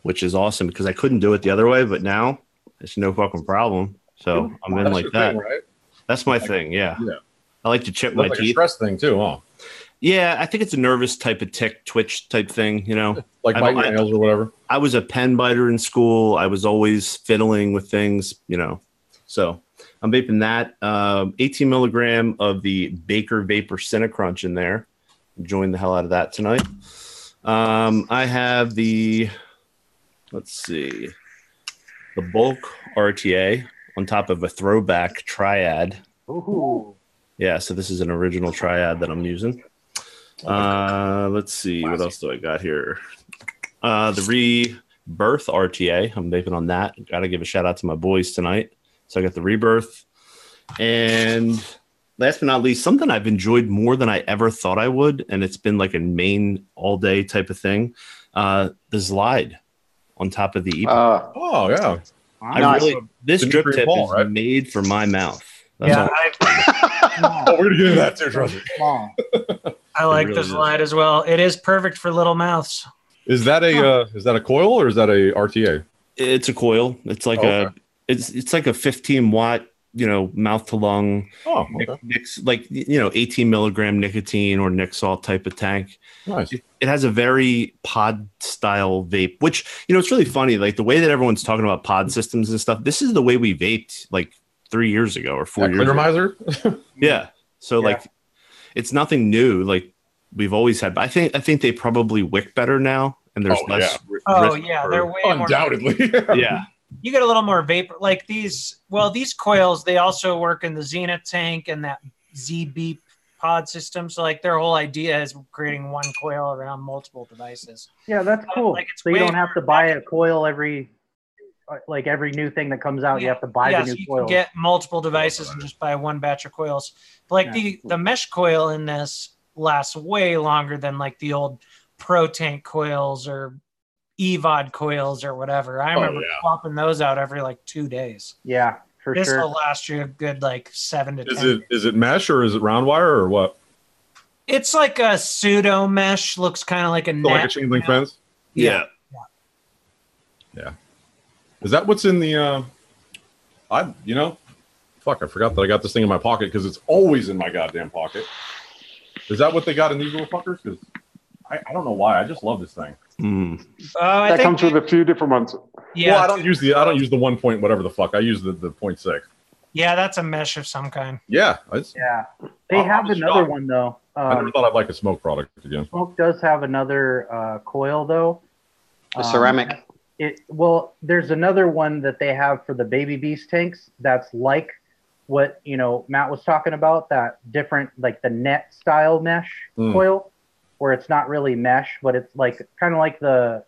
S5: which is awesome because I couldn't do it the other way, but now it's no fucking problem. So I'm in like that.
S2: Thing, right?
S5: That's my thing. Yeah. I like to chip my
S2: like
S5: teeth.
S2: A stress thing too, huh?
S5: Yeah, I think it's a nervous type of tick, twitch type thing, you know.
S2: Like biting nails or whatever.
S5: I was a pen biter in school. I was always fiddling with things, you know. So I'm vaping that. 18 milligram of the Baker Vapor Cinecrunch in there. Enjoying the hell out of that tonight. I have the bulk RTA on top of a throwback triad.
S1: Ooh.
S5: Yeah, so this is an original triad that I'm using. Let's see, what else do I got here? The Rebirth RTA. I'm vaping on that. Got to give a shout out to my boys tonight. So I got the Rebirth. And last but not least, something I've enjoyed more than I ever thought I would, and it's been like a main all-day type of thing, the Slide on top of the EPA.
S2: Oh, yeah.
S5: This drip tip is made for my mouth. That's
S2: we're going to get into that too, trust me.
S4: I like the Slide as well. It is perfect for little mouths.
S2: Is that a coil or is that a RTA?
S5: It's a coil. It's like it's like a 15 watt, you know, mouth to lung.
S2: Oh, okay.
S5: Like, you know, 18 milligram nicotine or Nic Salt type of tank.
S2: Nice.
S5: It has a very pod style vape, which, you know, it's really funny. Like the way that everyone's talking about pod systems and stuff. This is the way we vaped like 3 years ago or 4 years ago. Yeah. So like, it's nothing new. Like we've always had. But I think they probably wick better now, and there's less.
S4: They're way
S2: undoubtedly.
S5: Yeah.
S4: You get a little more vapor. Like these coils, they also work in the Zenith tank and that Z-Beep pod system. So like their whole idea is creating one coil around multiple devices.
S1: Yeah, that's cool.
S4: Like,
S1: so you don't have to buy a coil every new thing that comes out. You have to buy the new
S4: you
S1: coil.
S4: Can get multiple devices and just buy one batch of coils. But like the mesh coil in this lasts way longer than like the old Pro Tank coils or EVOD coils or whatever. I remember swapping those out every like 2 days.
S1: Yeah, for sure.
S4: This will last you a good like 7 to 10.
S2: Is it mesh or is it round wire or what?
S4: It's like a pseudo mesh. Looks kind of like a net.
S2: Like a chain link fence.
S4: Yeah.
S2: Is that what's in the? I forgot that I got this thing in my pocket because it's always in my goddamn pocket. Is that what they got in these little fuckers? Because I don't know why. I just love this thing.
S3: That comes with a few different ones.
S4: Yeah.
S2: Well, I don't use the 1 point whatever the fuck. I use the 0.6.
S4: Yeah, that's a mesh of some kind.
S2: Yeah.
S1: They have another one though.
S2: I never thought I'd like a smoke product again.
S1: Smoke does have another coil though.
S3: A ceramic.
S1: There's another one that they have for the Baby Beast tanks that's like what Matt was talking about, that different like the net style mesh coil, where it's not really mesh, but it's like kind of like the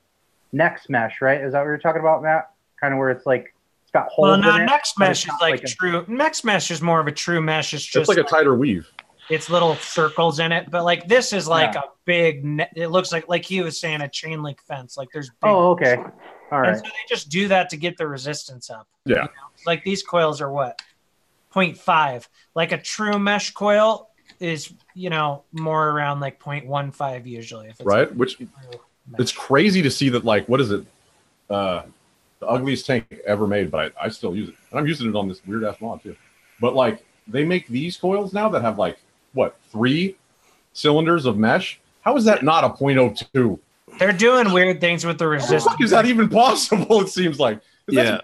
S1: Next mesh, right? Is that what you're talking about, Matt? Kind of where it's like it's got holes in it.
S4: Next mesh is like true. Next mesh is more of a true mesh. It's just
S2: like a tighter weave.
S4: It's little circles in it, but like this is like a big net. It looks like he was saying, a chain link fence. Like there's big
S1: okay. All right.
S4: And so they just do that to get the resistance up.
S2: Yeah.
S4: Like these coils are what? 0.5. Like a true mesh coil is, more around like 0.15 usually. If it's
S2: right. Which it's crazy to see that, like, what is it? The ugliest tank ever made, but I still use it. And I'm using it on this weird ass mod too. But like they make these coils now that have like 3 cylinders of mesh. How is that not a 0.02?
S4: They're doing weird things with the resistance.
S2: How is that even possible? It seems like that's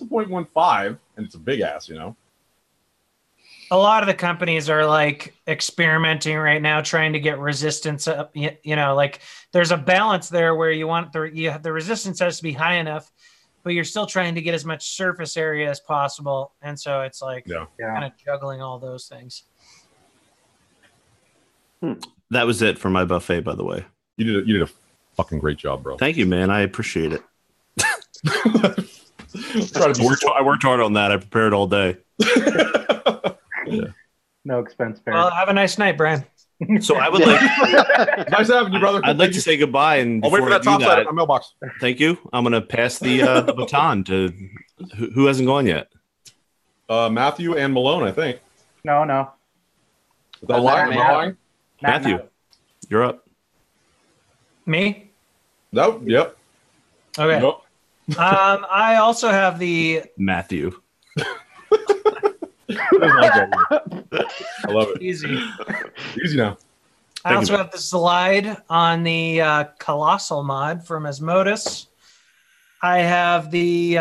S2: a 0.15, and it's a big ass,
S4: A lot of the companies are like experimenting right now, trying to get resistance up. Like there's a balance there where you want the resistance has to be high enough, but you're still trying to get as much surface area as possible. And so it's like kind of juggling all those things.
S5: That was it for my buffet, by the way.
S2: You did a fucking great job, bro.
S5: Thank you, man. I appreciate it. I worked hard on that. I prepared all day.
S1: No expense spared.
S4: Well, have a nice night, Brian.
S5: So I would like
S2: nice having you, brother.
S5: I'd like to say goodbye, and
S2: I'll wait for that top side of my mailbox.
S5: Thank you. I'm going to pass the baton to who hasn't gone yet.
S2: Matthew and Malone, I think.
S1: No.
S2: Is that lying?
S5: Matthew, you're up.
S4: Me?
S2: No. Yep.
S4: Okay.
S2: Nope.
S4: I also have the
S5: Matthew.
S2: I love it.
S4: Easy
S2: now.
S4: I also have the slide on the Colossal mod from Asmodus. I have the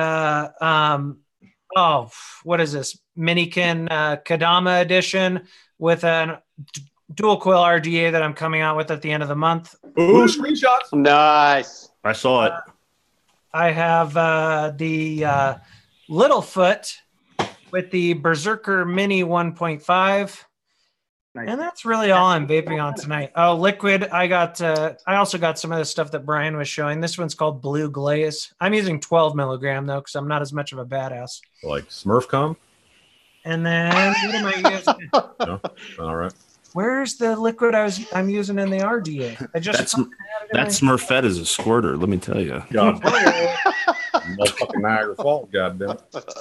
S4: what is this? Minikin Kadama edition with a dual coil RDA that I'm coming out with at the end of the month.
S2: Ooh, screenshots.
S3: Nice.
S5: I saw it.
S4: I have the Littlefoot with the Berserker Mini 1.5. Nice. And that's really all I'm vaping on tonight. Oh, liquid. I also got some of the stuff that Brian was showing. This one's called Blue Glaze. I'm using 12 milligram though, because I'm not as much of a badass.
S2: Like Smurf cum?
S4: And then what am I using?
S2: No? All right.
S4: Where's the liquid I'm using in the RDA?
S5: That Smurfette is a squirter, let me tell you.
S2: God. Motherfucking Niagara Falls, goddamn.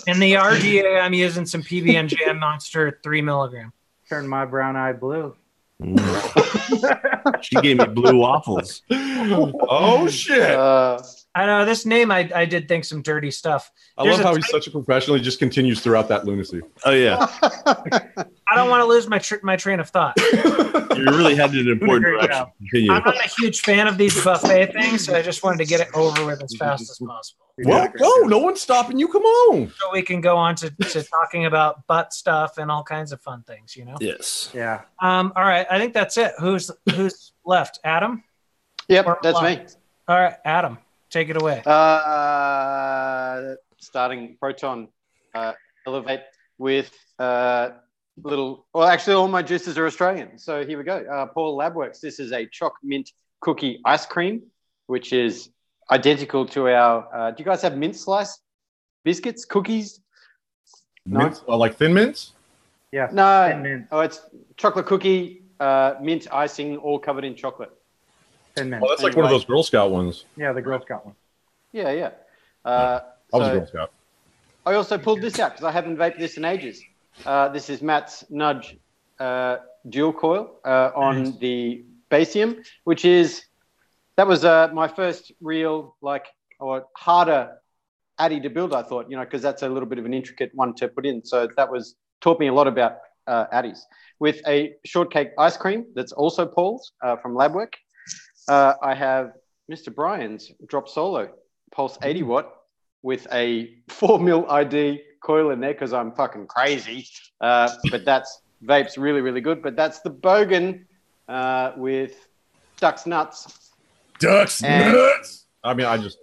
S4: In the RDA, I'm using some PB&J Monster 3 milligram.
S1: Turn my brown eye blue.
S5: She gave me blue waffles.
S2: Oh shit!
S4: I know this name. I did think some dirty stuff.
S2: I love how he's such a professional. He just continues throughout that lunacy.
S5: Oh yeah.
S4: I don't want to lose my train of thought.
S5: You really had an important direction.
S4: I'm not a huge fan of these buffet things, so I just wanted to get it over with as fast as possible.
S2: Well, go. No one's stopping you. Come on.
S4: So we can go on to talking about butt stuff and all kinds of fun things,
S5: Yes.
S1: Yeah.
S4: All right. I think that's it. Who's left? Adam?
S3: Yep, that's me.
S4: All right, Adam, take it away.
S3: starting Proton Elevate with actually all my juices are Australian. So here we go. Paul Labworks. This is a choc mint cookie ice cream, which is identical to our, do you guys have mint slice biscuits, cookies?
S2: Mints, like thin mints?
S1: Yeah.
S3: No.
S1: Thin mint.
S3: Oh, it's chocolate cookie, mint icing, all covered in chocolate.
S1: Thin mint.
S2: Oh, that's like one of those Girl Scout ones.
S1: Yeah, the Girl Scout one.
S3: Yeah.
S2: I was a Girl Scout.
S3: I also pulled this out because I haven't vaped this in ages. This is Matt's Nudge dual coil on the Basium, which that was my first real harder Addy to build, I thought, because that's a little bit of an intricate one to put in. So that taught me a lot about Addies. With a shortcake ice cream that's also Paul's from Labwork. I have Mr. Brian's Drop Solo Pulse 80 watt with a 4mm ID coil in there because I'm fucking crazy. But that's Vape's really, really good. But that's the Bogan with Duck's Nuts.
S2: Nuts. I mean, I just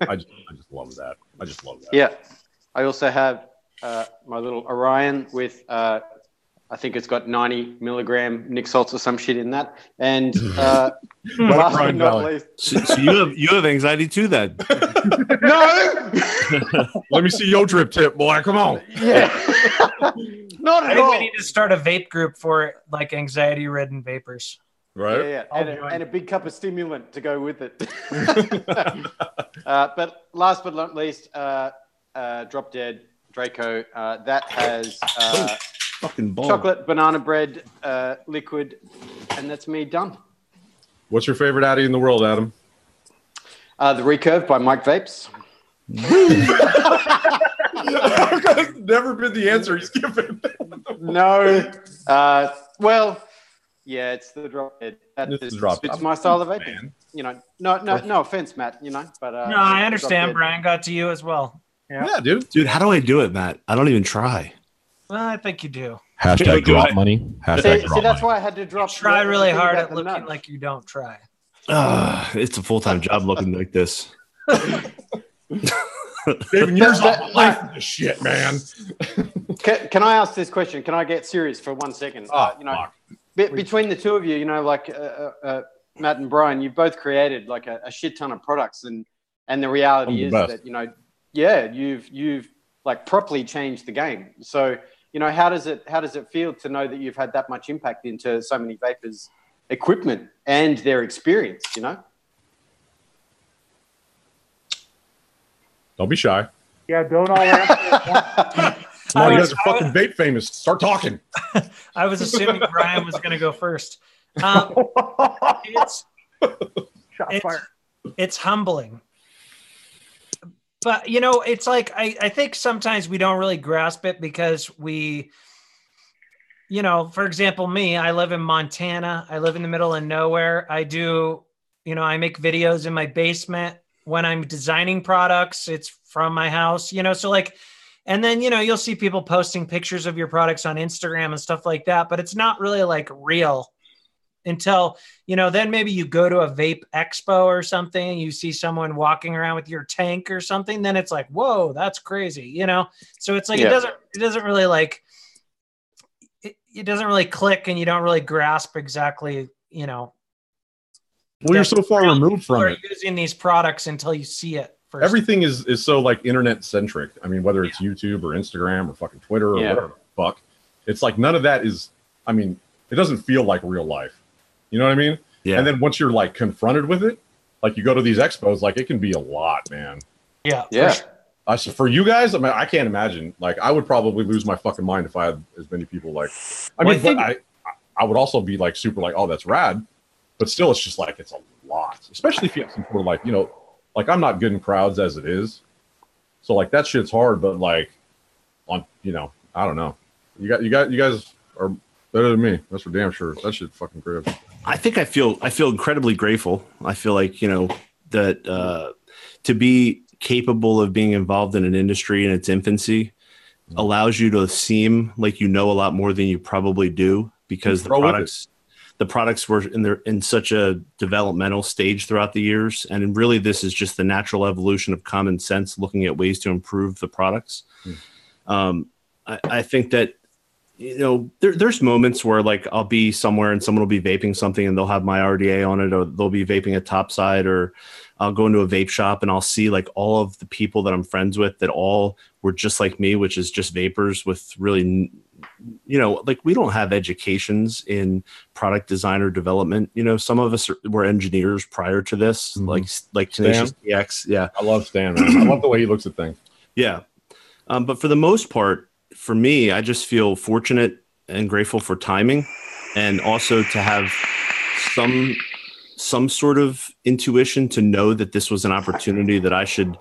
S2: love that. I just love that.
S3: Yeah. I also have my little Orion with I think it's got 90 milligram Nick salts or some shit in that. And last but not least,
S5: so you have anxiety too, then?
S3: No.
S2: Let me see your drip tip, boy. Come on.
S3: Yeah. Not at all.
S4: We need to start a vape group for like anxiety-ridden vapors.
S2: Right.
S3: Yeah. And a big cup of stimulant to go with it. But last but not least, Drop Dead Draco. That has
S5: fucking
S3: chocolate banana bread liquid, and that's me done.
S2: What's your favorite Addy in the world, Adam?
S3: The Recurve by Mike Vapes.
S2: That's never been the answer he's given.
S3: No. Well, yeah, it's the Drop Dead. It's my style of vaping. Man. No offense, Matt. But
S4: no, I understand. Brian got to you as well.
S2: Yeah, dude.
S5: Dude, how do I do it, Matt? I don't even try.
S4: Well, I think you do.
S2: Hashtag drop money.
S3: See, that's why I had to drop.
S4: Try really hard at looking like you don't try.
S5: It's a full-time job looking like this.
S2: Saving years off my life for this shit, man.
S3: Can I ask this question? Can I get serious for 1 second? Between the two of you, Matt and Brian, you've both created like a shit ton of products, and the reality is that you've like properly changed the game. So how does it feel to know that you've had that much impact into so many vapors' equipment and their experience?
S2: Don't be shy.
S1: Yeah, don't all answer.
S2: Come on, you guys are fucking vape famous. Start talking.
S4: I was assuming Brian was going to go first. It's humbling. But, it's like, I think sometimes we don't really grasp it because we, for example, me, I live in Montana. I live in the middle of nowhere. I do, I make videos in my basement. When I'm designing products, it's from my house, so like, and then, you'll see people posting pictures of your products on Instagram and stuff like that, but it's not really like real until, then maybe you go to a vape expo or something and you see someone walking around with your tank or something, then it's like, whoa, that's crazy, So it's like, it doesn't really like, it doesn't really click and you don't really grasp exactly,
S2: Well, you're so far removed from it.
S4: Using these products until you see it first.
S2: Everything is so like internet centric. I mean, whether it's YouTube or Instagram or fucking Twitter or whatever the fuck, it's like none of that is. I mean, it doesn't feel like real life. You know what I mean? Yeah. And then once you're like confronted with it, like you go to these expos, like it can be a lot, man.
S4: Yeah.
S3: Yeah.
S2: For you guys, I mean, I can't imagine. Like, I would probably lose my fucking mind if I had as many people. Like, I would also be like super like, oh, that's rad. But still, it's just like, it's a lot, especially if you have some sort of like, like I'm not good in crowds as it is. So like that shit's hard, but like I don't know. You guys are better than me. That's for damn sure. That shit fucking great.
S5: I think I feel incredibly grateful. I feel like, that to be capable of being involved in an industry in its infancy allows you to seem like a lot more than you probably do because the the products were in such a developmental stage throughout the years. And really, this is just the natural evolution of common sense, looking at ways to improve the products. I think that, you know, there's moments where like I'll be somewhere and someone will be vaping something and they'll have my RDA on it, or they'll be vaping a topside, or I'll go into a vape shop and I'll see like all of the people that I'm friends with that all were just like me, which is just vapors with really, you know, like we don't have educations in product design or development. You know, some of us were engineers prior to this, like Tenacious DX. Yeah.
S2: I love Stan, man. I love the way he looks at things.
S5: Yeah. But for the most part, for me, I just feel fortunate and grateful for timing, and also to have some sort of intuition to know that this was an opportunity that I should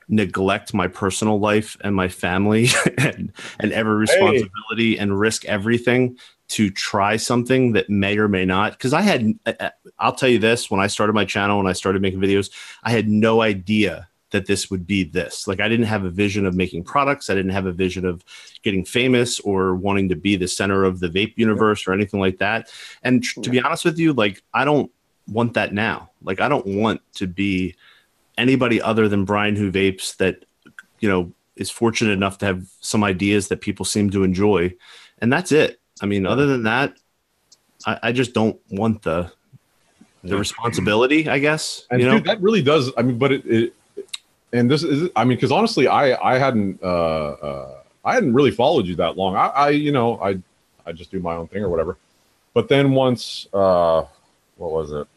S5: neglect my personal life and my family and every responsibility and risk everything to try something that may or may not. Because I'll tell you this, when I started my channel and I started making videos, I had no idea that this would be this. Like, I didn't have a vision of making products. I didn't have a vision of getting famous or wanting to be the center of the vape universe or anything like that. And to be honest with you, like, I don't want that now. Like, I don't want to be anybody other than Brian who vapes, that, you know, is fortunate enough to have some ideas that people seem to enjoy. And that's it. I mean, other than that, I just don't want the responsibility, I guess.
S2: And
S5: you know?
S2: Dude, that really does. I mean, but and this is, I mean, because honestly, I hadn't really followed you that long. I just do my own thing or whatever. But then once, what was it?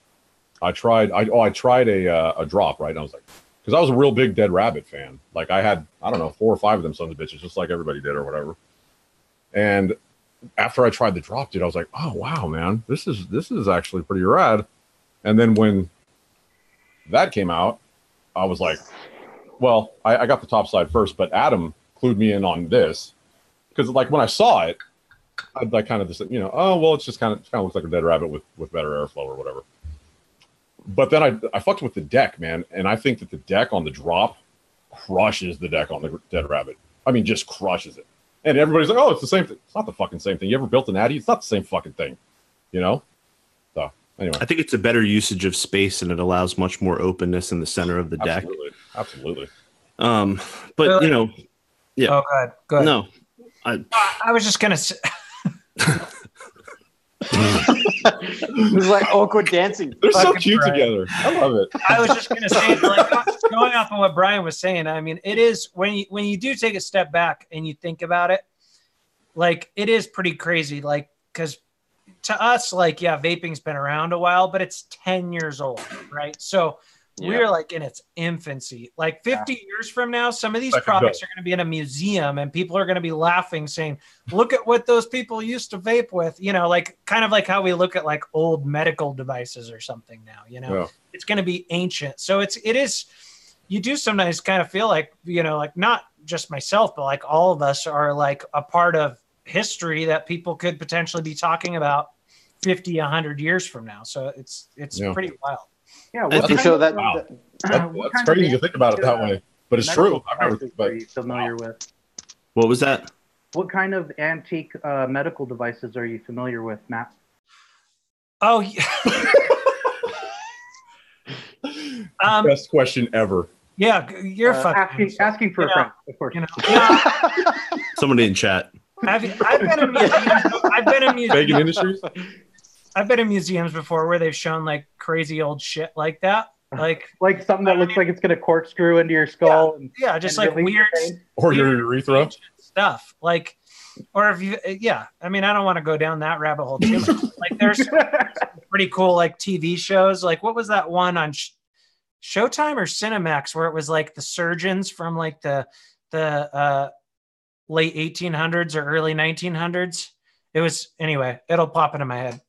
S2: I tried a drop, right? And I was like, because I was a real big Dead Rabbit fan. Like, I had, I don't know, 4 or 5 of them sons of bitches, just like everybody did or whatever. And after I tried the drop, dude, I was like, oh wow, man, this is actually pretty rad. And then when that came out, I was like, well, I got the top side first, but Adam clued me in on this, because like when I saw it, I'd like kind of just, you know, oh well, it's just kind of looks like a Dead Rabbit with better airflow or whatever. But then I fucked with the deck, man, and I think that the deck on the drop crushes the deck on the Dead Rabbit. I mean, just crushes it. And everybody's like, oh, it's the same thing. It's not the fucking same thing. You ever built an Addy? It's not the same fucking thing, you know? So anyway,
S5: I think it's a better usage of space, and it allows much more openness in the center of the deck.
S2: Absolutely.
S5: But you know, yeah.
S4: Oh, go ahead.
S5: No,
S4: I was just gonna say.
S3: It was like awkward dancing.
S2: They're so cute together. I love it.
S4: I was just gonna say, like, going off of what Brian was saying, I mean, it is when you do take a step back and you think about it, like, it is pretty crazy. Like, because to us, like, yeah, vaping's been around a while, but it's 10 years old, right? So we're like in its infancy. Like 50 years from now, some of these products are going to be in a museum and people are going to be laughing, saying, look at what those people used to vape with, you know, like kind of like how we look at like old medical devices or something now, you know, it's going to be ancient. So it is, you do sometimes kind of feel like, you know, like not just myself, but like all of us are like a part of history that people could potentially be talking about 50, 100 years from now. So it's pretty wild.
S1: Yeah,
S3: I'm sure that.
S2: Wow. That's crazy to think about it that way, but it's true.
S1: Are you familiar with?
S5: What was that?
S1: What kind of antique medical devices are you familiar with, Matt?
S4: Oh, yeah.
S2: Best question ever.
S4: Yeah, you're fucking
S1: asking for a friend, of course.
S4: You know,
S5: Somebody in chat.
S4: I've been in museums.
S2: Bacon Industries.
S4: I've been in museums before where they've shown like crazy old shit like that, like
S1: something that looks like it's gonna corkscrew into your skull.
S4: Yeah, just like weird
S2: or your urethra
S4: stuff. Like, or if you, I mean, I don't want to go down that rabbit hole too much. Like, there's pretty cool like TV shows. Like, what was that one on Showtime or Cinemax where it was like the surgeons from like the late 1800s or early 1900s? It was, anyway, it'll pop into my head.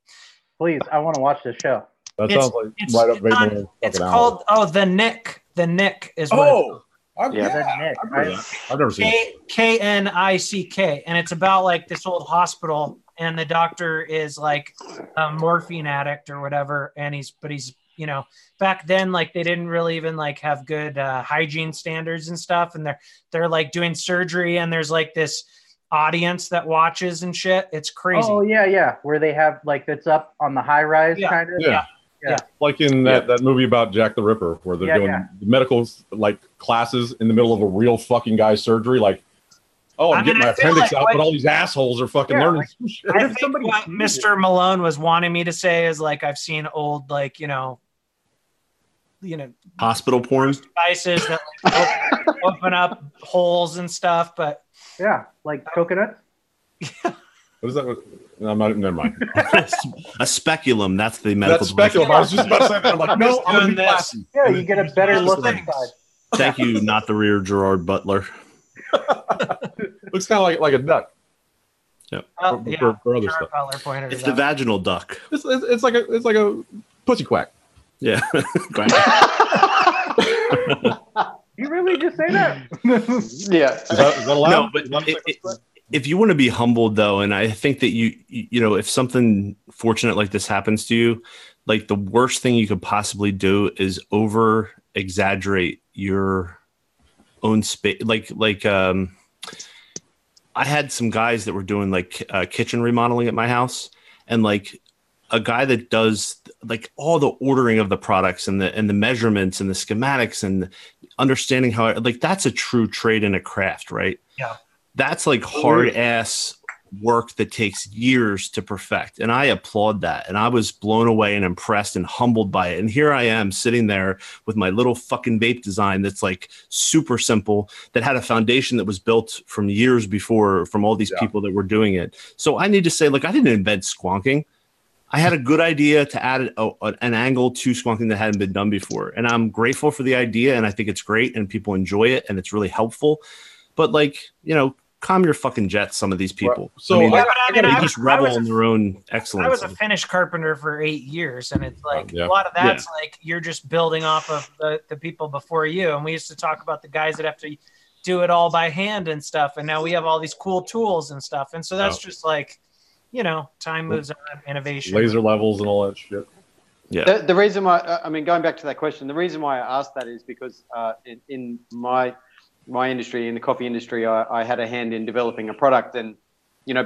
S1: Please, I want to watch this show.
S2: That sounds like right up Vape.
S4: It's called The Nick. The Nick is what.
S2: Oh,
S1: The Nick.
S2: I've never seen it.
S4: Knick, and it's about like this old hospital, and the doctor is like a morphine addict or whatever, and he's you know, back then, like, they didn't really even like have good hygiene standards and stuff, and they're like doing surgery, and there's like this audience that watches and shit. It's crazy.
S1: Oh yeah, where they have like it's up on the high rise kind of.
S2: Yeah. Like in that movie about Jack the Ripper, where they're doing medical like classes in the middle of a real fucking guy's surgery. Like, I'm getting my appendix out, but all these assholes are fucking learning some shit.
S4: I think what Mr. Malone was wanting me to say is like I've seen old like
S5: hospital porn
S4: devices that like, open up holes and stuff, but
S1: like coconuts.
S2: What is that? No, never mind.
S5: A speculum. That's the medical.
S2: That's speculum. I was just about to say that. I'm like, no, I'm doing this.
S1: Yeah, you get a better look inside.
S5: Thank you, not the rear Gerard Butler.
S2: Looks kind of like a duck.
S5: Yep.
S2: For other stuff.
S5: It's the vaginal duck.
S2: It's like a pussy quack.
S5: Yeah.
S1: You really just say that?
S3: Yeah.
S2: Is that allowed?
S5: No, but if you want to be humbled, though, and I think that you know, if something fortunate like this happens to you, like the worst thing you could possibly do is over exaggerate your own space. Like I had some guys that were doing like kitchen remodeling at my house, and like a guy that does like all the ordering of the products and the measurements and the schematics and understanding how like that's a true trade and a craft, right?
S4: Yeah.
S5: That's like hard ass work that takes years to perfect. And I applaud that. And I was blown away and impressed and humbled by it. And here I am sitting there with my little fucking vape design that's like super simple, that had a foundation that was built from years before from all these people that were doing it. So I need to say, like, I didn't invent squonking. I had a good idea to add an angle to squonking that hadn't been done before. And I'm grateful for the idea. And I think it's great and people enjoy it and it's really helpful. But like, you know, calm your fucking jets, some of these people.
S2: Right. So
S5: they just revel in their own excellence.
S4: I was a finished carpenter for 8 years, and it's like a lot of that's like you're just building off of the people before you. And we used to talk about the guys that have to do it all by hand and stuff, and now we have all these cool tools and stuff. And so that's just like, you know, time moves on, innovation,
S2: laser levels and all that shit.
S5: Yeah.
S3: The reason why, I mean, going back to that question, the reason why I asked that is because in my industry, in the coffee industry, I had a hand in developing a product, and you know,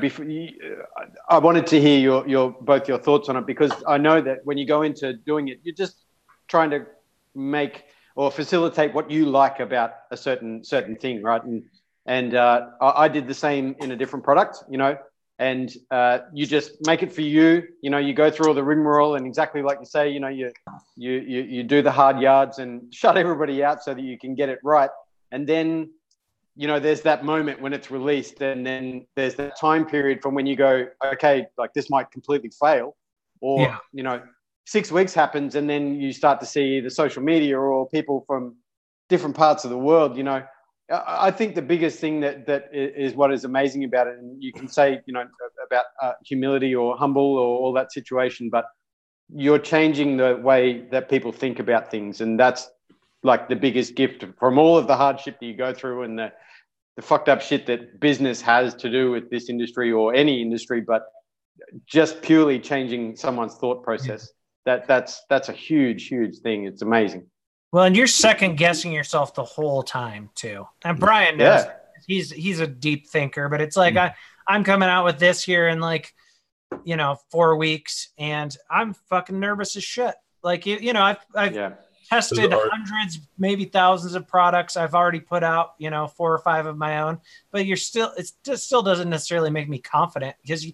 S3: I wanted to hear both your thoughts on it, because I know that when you go into doing it, you're just trying to make or facilitate what you like about a certain thing, right? And I did the same in a different product, you know, and you just make it for you. You know, you go through all the rigmarole, and exactly like you say, you know, you do the hard yards and shut everybody out so that you can get it right. And then, you know, there's that moment when it's released, and then there's that time period from when you go, okay, like this might completely fail, or, you know, 6 weeks happens, and then you start to see the social media or people from different parts of the world. You know, I think the biggest thing that is what is amazing about it, and you can say, you know, about humility or humble or all that situation, but you're changing the way that people think about things. And that's like the biggest gift from all of the hardship that you go through and the fucked up shit that business has to do with this industry or any industry, but just purely changing someone's thought process. That's a huge thing. It's amazing.
S4: Well, and you're second guessing yourself the whole time too. And Brian knows he's a deep thinker, but it's like I'm coming out with this here in like, you know, 4 weeks, and I'm fucking nervous as shit. Like, you know, I've tested hundreds, maybe thousands of products. I've already put out, you know, 4 or 5 of my own, but it just still doesn't necessarily make me confident, because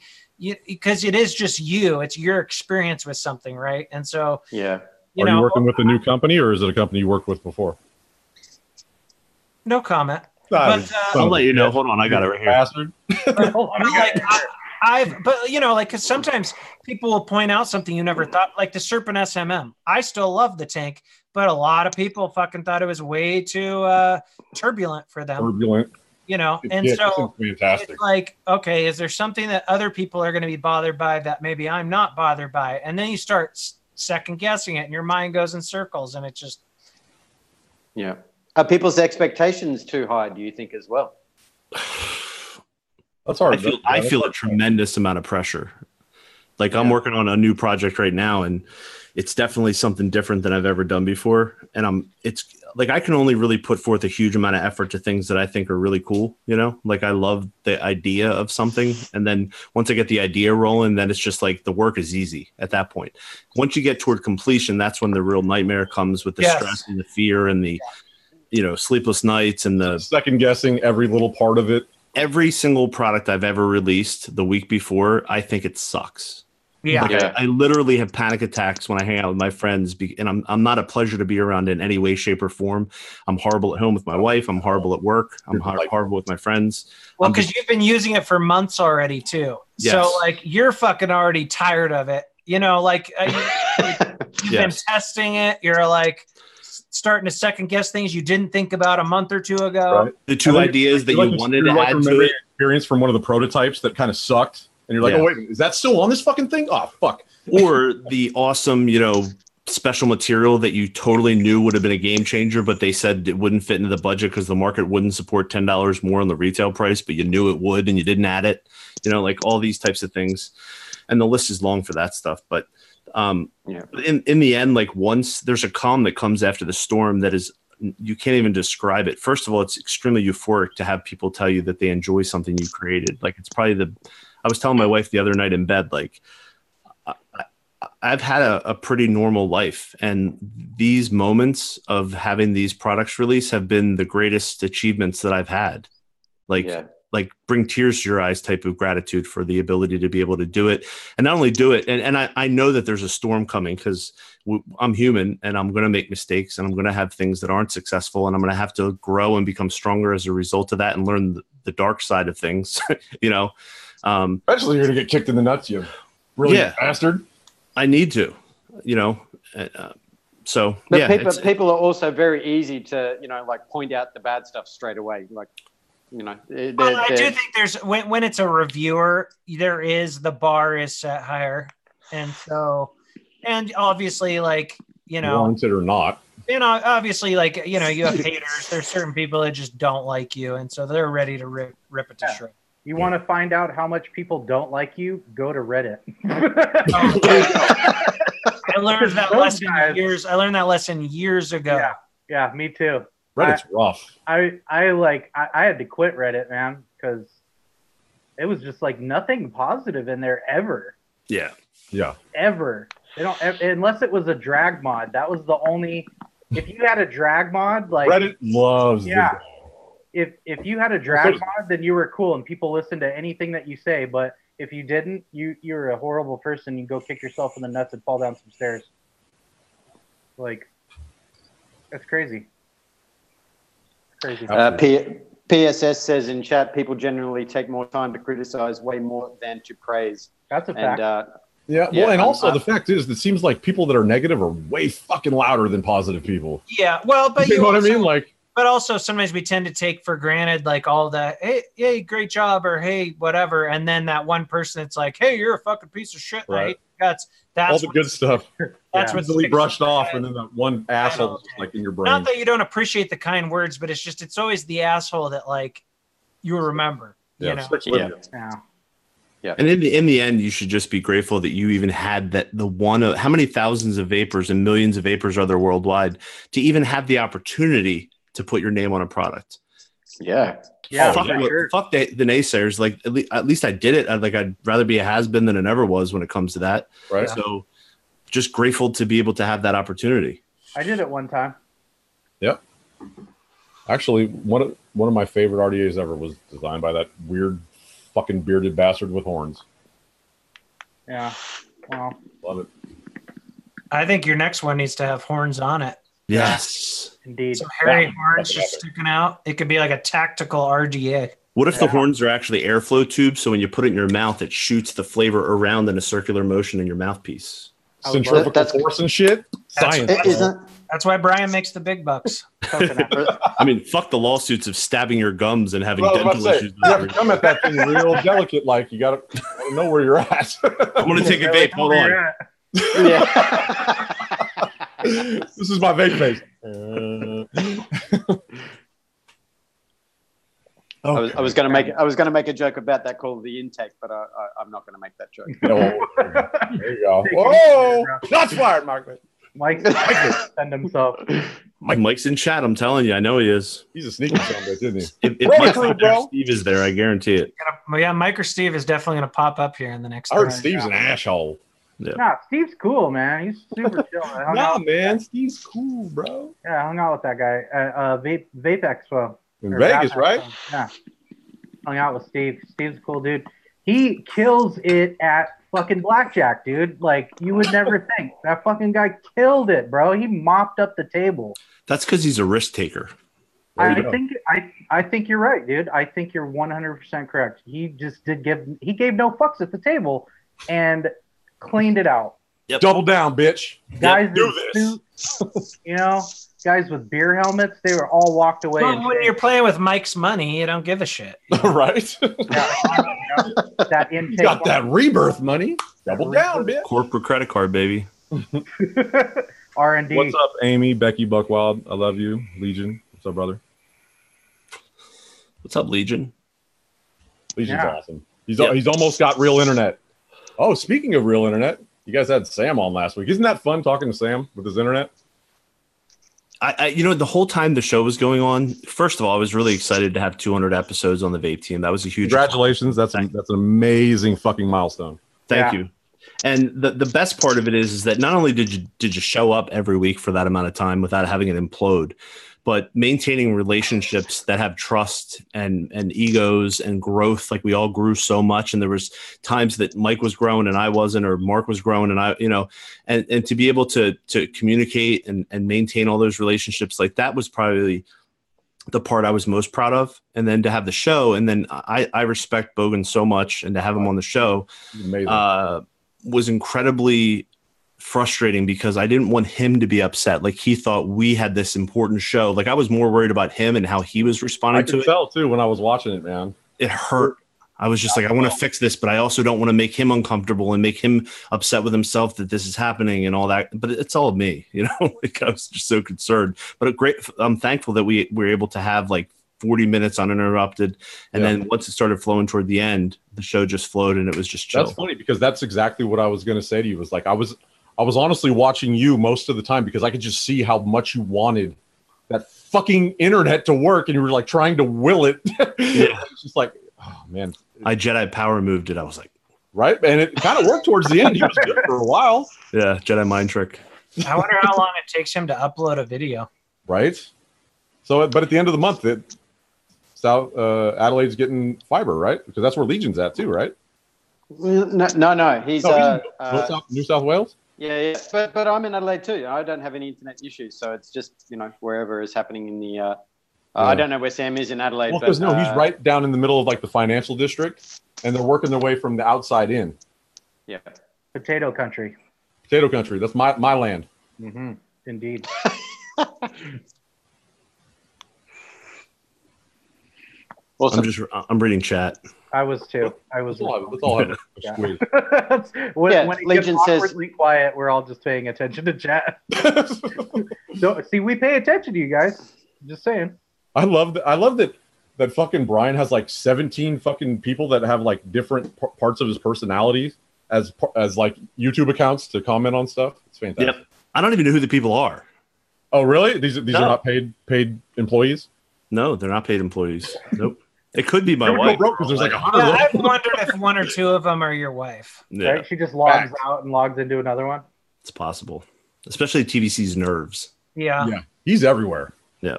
S4: because it is just you. It's your experience with something, right? And so,
S2: you know, you working with a new company, or is it a company you worked with before?
S4: No comment. But
S5: I'll let you know. Hold on, I got it right here.
S2: Bastard.
S4: But you know, like, because sometimes people will point out something you never thought, like the Serpent SMM. I still love the tank, but a lot of people fucking thought it was way too turbulent for them. You know, and so it's like, okay, is there something that other people are going to be bothered by that maybe I'm not bothered by? And then you start second guessing it, and your mind goes in circles, and it just
S3: Are people's expectations too high, do you think, as well?
S2: That's hard.
S5: I feel a tremendous amount of pressure. Like, I'm working on a new project right now, and it's definitely something different than I've ever done before. And like I can only really put forth a huge amount of effort to things that I think are really cool, you know, like I love the idea of something. And then once I get the idea rolling, then it's just like the work is easy at that point. Once you get toward completion, that's when the real nightmare comes with the stress and the fear and the, you know, sleepless nights and the
S2: second guessing every little part of it.
S5: Every single product I've ever released the week before, I think it sucks.
S4: Yeah.
S5: Like I literally have panic attacks when I hang out with my friends, and I'm not a pleasure to be around in any way, shape, or form. I'm horrible at home with my wife. I'm horrible at work. I'm horrible with my friends.
S4: Well, because you've been using it for months already, too. Yes. So, like, you're fucking already tired of it. You know, like, you've been testing it. You're, like, starting to second guess things you didn't think about a month or two ago.
S5: Right. The two ideas that you wanted to add to it.
S2: Experience from one of the prototypes that kind of sucked. And you're like, oh, wait, is that still on this fucking thing? Oh, fuck.
S5: Or the awesome, you know, special material that you totally knew would have been a game changer, but they said it wouldn't fit into the budget because the market wouldn't support $10 more on the retail price, but you knew it would and you didn't add it. You know, like all these types of things. And the list is long for that stuff. But in the end, like once there's a calm that comes after the storm that is, you can't even describe it. First of all, it's extremely euphoric to have people tell you that they enjoy something you created. Like it's probably I was telling my wife the other night in bed, like I've had a pretty normal life, and these moments of having these products release have been the greatest achievements that I've had. Like bring tears to your eyes type of gratitude for the ability to be able to do it, and not only do it. And I know that there's a storm coming because I'm human and I'm going to make mistakes and I'm going to have things that aren't successful, and I'm going to have to grow and become stronger as a result of that and learn the dark side of things, you know.
S2: Eventually you're gonna get kicked in the nuts, you really bastard.
S5: I need to, you know.
S3: But people are also very easy to, you know, like point out the bad stuff straight away. Like, you know,
S4: I do think there's when it's a reviewer, the bar is set higher, and obviously, like, you know,
S2: wanted or not.
S4: You know, obviously, like, you know, you have haters. There's certain people that just don't like you, and so they're ready to rip it to shreds.
S1: You want to find out how much people don't like you? Go to Reddit.
S4: I learned that lesson years ago.
S1: Yeah, me too.
S2: Reddit's rough.
S1: I had to quit Reddit, man, because it was just like nothing positive in there ever.
S5: Yeah.
S1: Ever. They don't unless it was a drag mod. That was the only. If you had a drag mod, like
S2: Reddit loves.
S1: If you had a drag mod, then you were cool and people listened to anything that you say. But if you didn't, you're a horrible person. You go kick yourself in the nuts and fall down some stairs. Like, that's crazy.
S3: PSS says in chat, people generally take more time to criticize way more than to praise.
S1: That's a fact.
S2: And also the fact is, it seems like people that are negative are way fucking louder than positive people.
S4: Yeah, well, but
S2: you know what I mean? Like,
S4: but also sometimes we tend to take for granted, like, all that, hey, great job, or hey, whatever, and then that one person that's like, hey, you're a fucking piece of shit.
S2: Right.
S4: That's
S2: all the good stuff.
S4: That's what's
S2: easily brushed off, and then that one asshole is like in your brain.
S4: Not that you don't appreciate the kind words, but it's always the asshole that, like, you remember. You know?
S5: Yeah. And in the end, you should just be grateful that you even had how many thousands of vapors and millions of vapors are there worldwide to even have the opportunity to put your name on a product.
S3: Yeah.
S5: Fuck the naysayers. Like, at least I did it. I'd rather be a has-been than an ever was when it comes to that.
S2: Right.
S5: So just grateful to be able to have that opportunity.
S1: I did it one time.
S2: Yep. Actually, one of my favorite RDAs ever was designed by that weird fucking bearded bastard with horns.
S1: Yeah. Wow.
S2: Love it.
S4: I think your next one needs to have horns on it.
S5: Yes.
S1: Indeed.
S4: Some hairy horns just sticking out. It could be like a tactical RDA.
S5: What if the horns are actually airflow tubes, so when you put it in your mouth, it shoots the flavor around in a circular motion in your mouthpiece?
S2: Centrifugal force and shit? Science.
S4: That's why Brian makes the big bucks.
S5: I mean, fuck the lawsuits of stabbing your gums and having dental issues.
S2: You have to come at that thing real delicate, like you got to know where you're at.
S5: I'm going to take a vape. Hold on.
S3: Yeah.
S2: This is my vape face.
S3: Okay. I was going to make a joke about that called the intake, but I'm not going to make that joke.
S2: There you go. Whoa! Shots fired, Mark.
S1: Mike send himself.
S5: Mike's in chat. I'm telling you, I know he is.
S2: He's a sneaky son, isn't he?
S5: If Steve is there, I guarantee it.
S4: Yeah, Mike or Steve is definitely going to pop up here in the next.
S2: I heard Steve's an asshole.
S1: Yeah. Nah, Steve's cool, man. He's super chill.
S2: Man, Steve's cool, bro.
S1: Yeah, I hung out with that guy at Vape Expo
S2: in Vegas, right?
S1: Yeah, hung out with Steve. Steve's a cool dude. He kills it at fucking blackjack, dude. Like, you would never think. That fucking guy killed it, bro. He mopped up the table.
S5: That's because he's a risk taker.
S1: I think you're right, dude. I think you're 100% correct. He just gave no fucks at the table and cleaned it out.
S2: Yep. Double down, bitch.
S1: Guys do this. Suits, guys with beer helmets, they were all walked away.
S4: Well, when you're playing with Mike's money, you don't give a shit.
S2: Right?
S1: That intake.
S2: Got that rebirth money. Double down, bitch.
S5: Corporate credit card, baby.
S1: R&D.
S2: What's up, Amy, Becky, Buckwild? I love you. Legion. What's up, brother?
S5: What's up, Legion?
S2: Legion's awesome. He's almost got real internet. Oh, speaking of real internet, you guys had Sam on last week. Isn't that fun talking to Sam with his internet?
S5: The whole time the show was going on, first of all, I was really excited to have 200 episodes on the Vape team. That was a huge
S2: congratulations. That's an amazing fucking milestone.
S5: Thank you. And the best part of it is that not only did you show up every week for that amount of time without having it implode, but maintaining relationships that have trust and egos and growth. Like, we all grew so much, and there was times that Mike was growing and I wasn't, or Mark was growing and I, and to be able to communicate and maintain all those relationships, like, that was probably the part I was most proud of. And then to have the show, and then I respect Bogan so much, and to have him on the show was incredibly frustrating, because I didn't want him to be upset. Like, he thought we had this important show. Like, I was more worried about him and how he was responding to it. I could
S2: tell too when I was watching it, man.
S5: It hurt. I was just like, I want to fix this, but I also don't want to make him uncomfortable and make him upset with himself that this is happening and all that. But it's all me, like, I was just so concerned. But I'm thankful that we were able to have like 40 minutes uninterrupted. And then once it started flowing toward the end, the show just flowed and it was just chill.
S2: That's funny, because that's exactly what I was going to say to you. Was like, I was honestly watching you most of the time, because I could just see how much you wanted that fucking internet to work, and you were like trying to will it. It's just like, oh man.
S5: I Jedi power moved it. I was like,
S2: right. And it kind of worked towards the end. He was good for a while.
S5: Yeah. Jedi mind trick.
S4: I wonder how long it takes him to upload a video.
S2: Right. So, but at the end of the month, South Adelaide's getting fiber, right? Because that's where Legion's at too, right?
S3: No. He's
S2: New South Wales.
S3: Yeah. But I'm in Adelaide too. I don't have any internet issues, so it's just wherever is happening in the. I don't know where Sam is in Adelaide.
S2: Well, because he's right down in the middle of like the financial district, and they're working their way from the outside in.
S3: Yeah.
S1: Potato country.
S2: Potato country. That's my land.
S1: Mm-hmm. Indeed.
S3: Awesome.
S5: I'm reading chat.
S1: I was too. Let's
S2: all have a squeeze.
S1: When it
S3: Legion
S1: gets
S3: says
S1: awkwardly quiet, we're all just paying attention to chat. So, see, we pay attention to you guys. Just saying.
S2: I love that fucking Brian has like 17 fucking people that have like different parts of his personality as like YouTube accounts to comment on stuff. It's fantastic.
S5: Yep. I don't even know who the people are.
S2: Oh, really? These are not paid employees?
S5: No, they're not paid employees. Nope. It could be my wife.
S2: Because there's like 100.
S4: Yeah, I've wondered if one or two of them are your wife.
S5: Yeah.
S1: Right? She just logs out and logs into another one.
S5: It's possible, especially TVC's nerves.
S4: Yeah.
S2: He's everywhere.
S5: Yeah,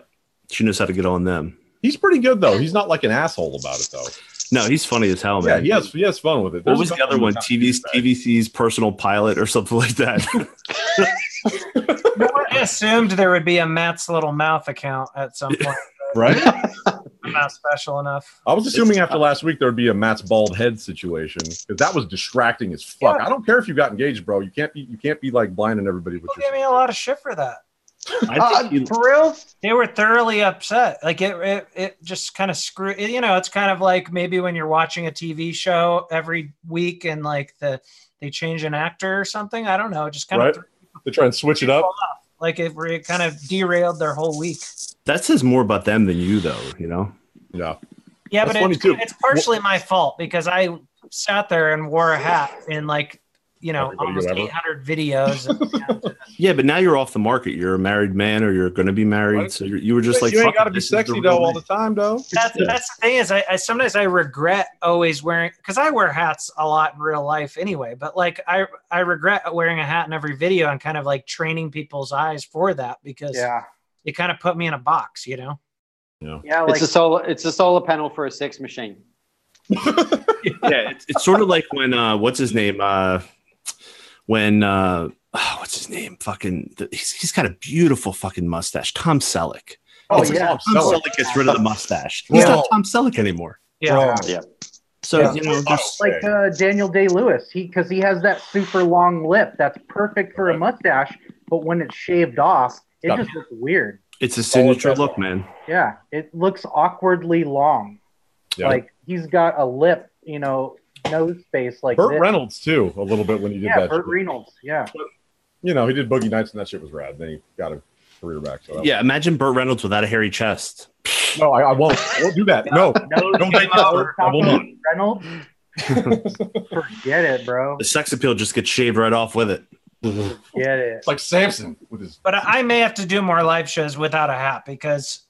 S5: she knows how to get on them.
S2: He's pretty good though. He's not like an asshole about it though.
S5: No, he's funny as hell, man.
S2: Yeah, he has fun with it.
S5: What was the other one? TVC's personal pilot or something like that.
S4: I assumed there would be a Matt's Little Mouth account at some point.
S2: Right?
S4: I'm not special enough.
S2: I was assuming after last week there would be a Matt's bald head situation, because that was distracting as fuck. Yeah. I don't care if you got engaged, bro. You can't be like blinding everybody with
S4: People gave me a lot of shit for that.
S5: I think
S1: for real?
S4: They were thoroughly upset. Like it just kind of screwed. It's kind of like maybe when you're watching a TV show every week and like they change an actor or something. I don't know. It just kind of
S2: they try and switch it up.
S4: Like it kind of derailed their whole week.
S5: That says more about them than you, though.
S2: Yeah.
S4: Yeah, but it's partially my fault, because I sat there and wore a hat in like almost 800 videos.
S5: Yeah, but now you're off the market. You're a married man, or you're going to be married. Right. So you were just like,
S2: you ain't got to be sexy though all the time, though.
S4: That's the thing is, I sometimes I regret always wearing, because I wear hats a lot in real life anyway. But like I regret wearing a hat in every video and kind of like training people's eyes for that, because it kind of put me in a box, Yeah,
S3: like, it's a solar panel for a sex machine.
S5: Yeah, it's sort of like when what's his name? What's his name? He's got a beautiful fucking mustache. Tom Selleck.
S1: Oh,
S5: Tom Selleck gets rid of the mustache. He's not Tom Selleck anymore.
S4: Yeah.
S5: So
S1: just like Daniel Day-Lewis, because he has that super long lip that's perfect for a mustache, but when it's shaved off, it just looks weird.
S5: It's a signature look, man.
S1: Yeah, it looks awkwardly long. Yeah. Like he's got a lip, nose space like
S2: Burt Reynolds too, a little bit when he did that.
S1: Yeah, Burt Reynolds. Yeah.
S2: But, he did Boogie Nights and that shit was rad. Then he got a career back. So
S5: imagine Burt Reynolds without a hairy chest.
S2: No, I won't. I won't do that. No, I will not.
S1: Reynolds. Forget it, bro.
S5: The sex appeal just gets shaved right off with it.
S1: Get it.
S2: It's like Samson with his.
S4: But I may have to do more live shows without a hat, because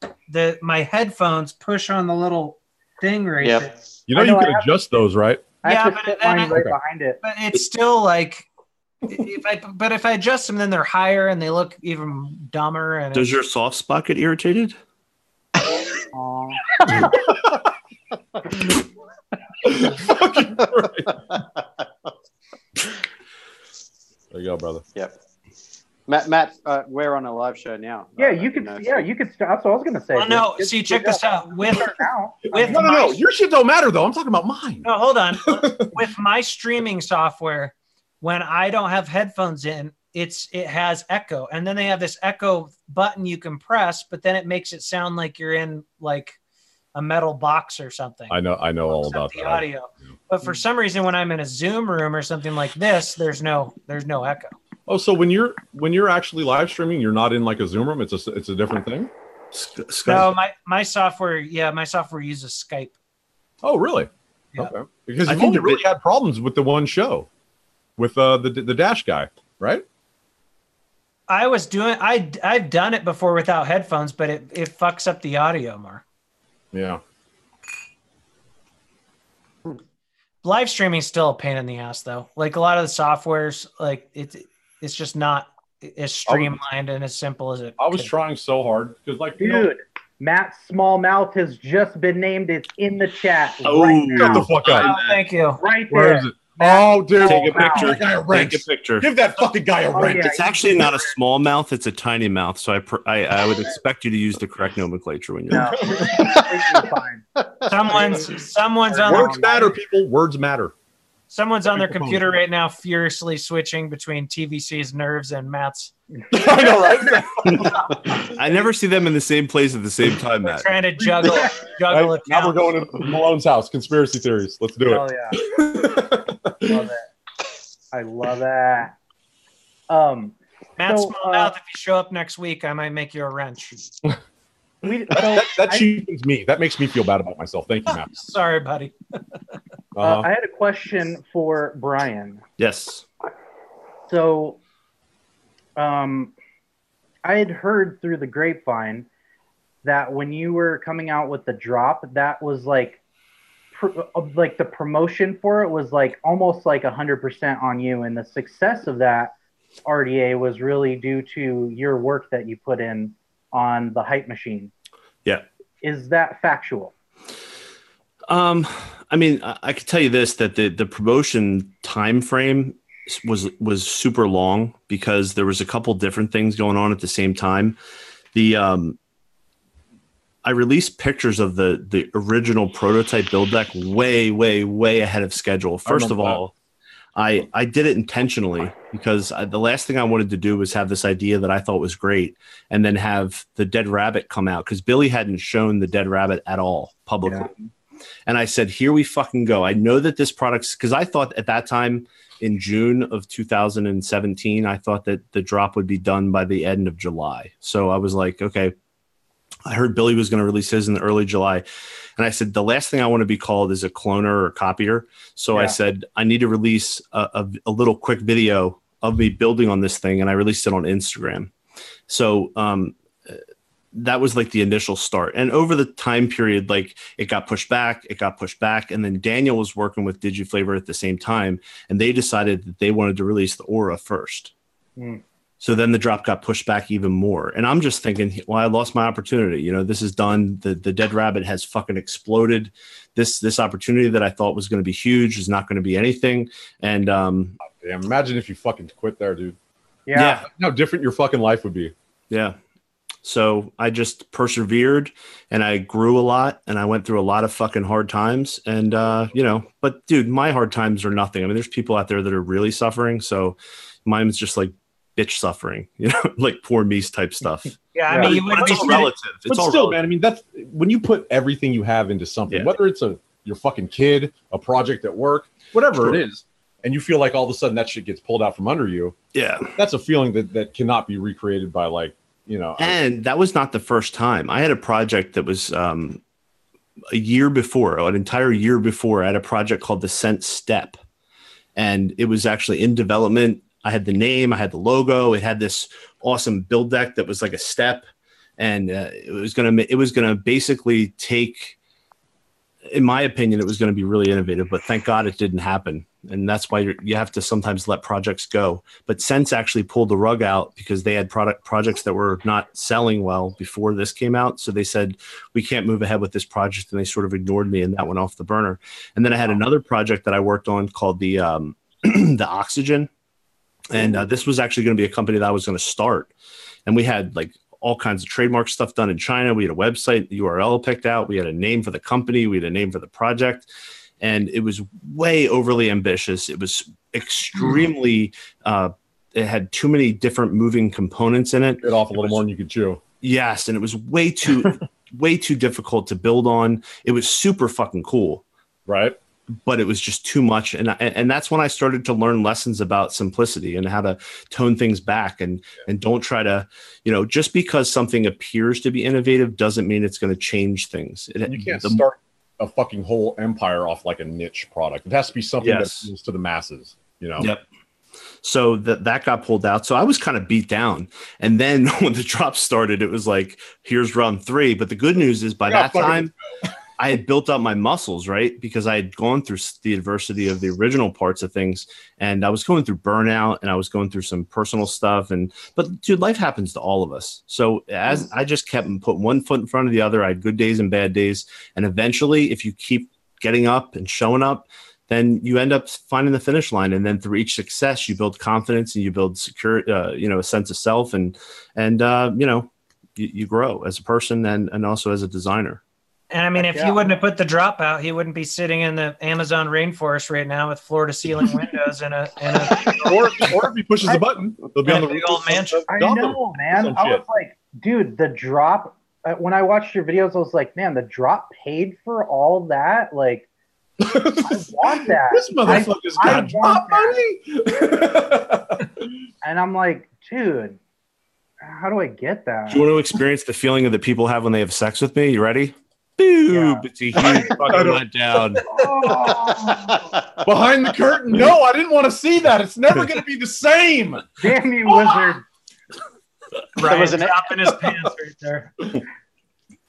S4: my headphones push on the little thing right there.
S2: You can adjust those, right?
S1: But behind it.
S4: But it's still like, if I adjust them, then they're higher and they look even dumber. And
S5: does your soft spot get irritated?
S2: There you go, brother.
S3: Yep. Matt, we're on a live show now.
S1: Yeah, you could. You could stop. So I was going to say.
S4: Oh no! See, check this out.
S2: No. Your shit don't matter though. I'm talking about mine.
S4: No, hold on. With my streaming software, when I don't have headphones in, it has echo, and then they have this echo button you can press, but then it makes it sound like you're in like a metal box or something.
S2: I know all about
S4: the audio. Yeah. But for some reason, when I'm in a Zoom room or something like this, there's no echo.
S2: Oh, so when you're actually live streaming, you're not in like a Zoom room. It's a different thing.
S5: Skype.
S2: No,
S4: my software. Yeah, my software uses Skype.
S2: Oh, really?
S4: Yeah.
S2: Okay. Because I think you really had problems with the one show, with the Dash guy, right?
S4: I've done it before without headphones, but it fucks up the audio more.
S2: Yeah.
S4: Live streaming is still a pain in the ass, though. Like a lot of the softwares, like it's just not as streamlined and as simple as it.
S2: I was trying so hard because, like,
S1: dude, Matt's small mouth has just been named. It's in the chat.
S2: Oh, right now. Shut the fuck up!
S4: Thank you.
S1: Right there.
S2: Where is it? Oh, dude,
S5: take a picture.
S2: Take a picture. Give that fucking guy a wrench.
S5: Yeah, it's actually not a small mouth; it's a tiny mouth. So I would expect you to use the correct nomenclature when you're.
S1: Fine.
S4: Someone's on.
S2: Words matter, people. Words matter.
S4: Someone's on their computer right now, furiously switching between TVC's nerves and Matt's.
S2: I know, right?
S5: I never see them in the same place at the same time, Matt.
S4: Trying to juggle
S2: right, now we're going to Malone's house. Conspiracy theories. Let's do it.
S1: Oh yeah. Love it. I love that.
S4: Matt's small mouth. If you show up next week, I might make you a wrench.
S2: That cheapens me. That makes me feel bad about myself. Thank you, Matt.
S4: Sorry, buddy.
S1: I had a question for Brian.
S5: Yes.
S1: So, I had heard through the grapevine that when you were coming out with the drop, that was like the promotion for it was like almost like 100% on you, and the success of that RDA was really due to your work that you put in on the hype machine.
S5: Yeah.
S1: Is that factual?
S5: I mean, I could tell you this, that the promotion time frame was super long because there was a couple different things going on at the same time. I released pictures of the original prototype build deck way, way, way ahead of schedule. First of all, I did it intentionally because the last thing I wanted to do was have this idea that I thought was great and then have the Dead Rabbit come out, because Billy hadn't shown the Dead Rabbit at all publicly. Yeah. And I said, here we fucking go. I know that this product's, because I thought at that time in June of 2017, I thought that the drop would be done by the end of July. So I was like, okay, I heard Billy was going to release his in early July. And I said, the last thing I want to be called is a cloner or copier. So I said, I need to release a little quick video of me building on this thing. And I released it on Instagram. So that was like the initial start. And over the time period, like it got pushed back. And then Daniel was working with DigiFlavor at the same time. And they decided that they wanted to release the Aura first. So then the drop got pushed back even more. And I'm just thinking, well, I lost my opportunity. You know, this is done. The dead rabbit has fucking exploded. This opportunity that I thought was going to be huge is not going to be anything. And damn,
S2: imagine if you fucking quit there, dude.
S5: Yeah.
S2: How different your fucking life would be.
S5: Yeah. So I just persevered and I grew a lot and I went through a lot of fucking hard times. And, you know, but dude, my hard times are nothing. I mean, there's people out there that are really suffering. So mine's just like bitch suffering, you know, like poor me's type stuff.
S4: Yeah, I mean,
S5: it's all relative.
S2: It's all still, man. I mean, that's when you put everything you have into something, whether it's your fucking kid, a project at work, whatever it is, and you feel like all of a sudden that shit gets pulled out from under you. Yeah, that's a feeling that cannot be recreated by, like, you know.
S5: And that was not the first time. I had a project that was a year before, an entire year before. I had a project called the Scent Step, and it was actually in development. I had the name, I had the logo, it had this awesome build deck that was like a step, and it was gonna basically take, in my opinion, it was going to be really innovative, but thank God it didn't happen. And that's why you have to sometimes let projects go. But Sense actually pulled the rug out because they had projects that were not selling well before this came out. So they said, we can't move ahead with this project. And they sort of ignored me, and that went off the burner. And then I had another project that I worked on called the the Oxygen. And this was actually going to be a company that I was going to start. And we had like all kinds of trademark stuff done in China. We had a website, the URL picked out. We had a name for the company. We had a name for the project. And it was way overly ambitious. It was extremely, it had too many different moving components in it.
S2: Bit off a little more than you could chew.
S5: Yes. And it was way too, way too difficult to build on. It was super fucking cool.
S2: Right.
S5: But it was just too much. And that's when I started to learn lessons about simplicity and how to tone things back and don't try to, you know, just because something appears to be innovative doesn't mean it's going to change things.
S2: You can't start a fucking whole empire off like a niche product. It has to be something that appeals to the masses, you know?
S5: Yep. So that got pulled out. So I was kind of beat down. And then when the drop started, it was like, here's round 3. But the good news is by that time, I had built up my muscles, right? Because I had gone through the adversity of the original parts of things, and I was going through burnout, and I was going through some personal stuff. But dude, life happens to all of us. So as I just kept putting one foot in front of the other, I had good days and bad days. And eventually, if you keep getting up and showing up, then you end up finding the finish line. And then through each success, you build confidence and you build security, a sense of self, and you grow as a person and also as a designer.
S4: And I mean, if you wouldn't have put the drop out, he wouldn't be sitting in the Amazon rainforest right now with floor-to-ceiling windows and a
S2: or if he pushes the button, he'll be on the
S4: big old mansion.
S1: I know, man. I was like, dude, the drop. When I watched your videos, I was like, man, the drop paid for all that. Like, I want that.
S2: This motherfucker's got drop
S1: money. And I'm like, dude, how do I get that?
S5: Do you want to experience the feeling that people have when they have sex with me? You ready? Boom! It's a huge fucking letdown.
S2: Behind the curtain. No, I didn't want to see that. It's never going to be the same.
S1: Damn you, wizard.
S4: Ryan was dropping his pants right there.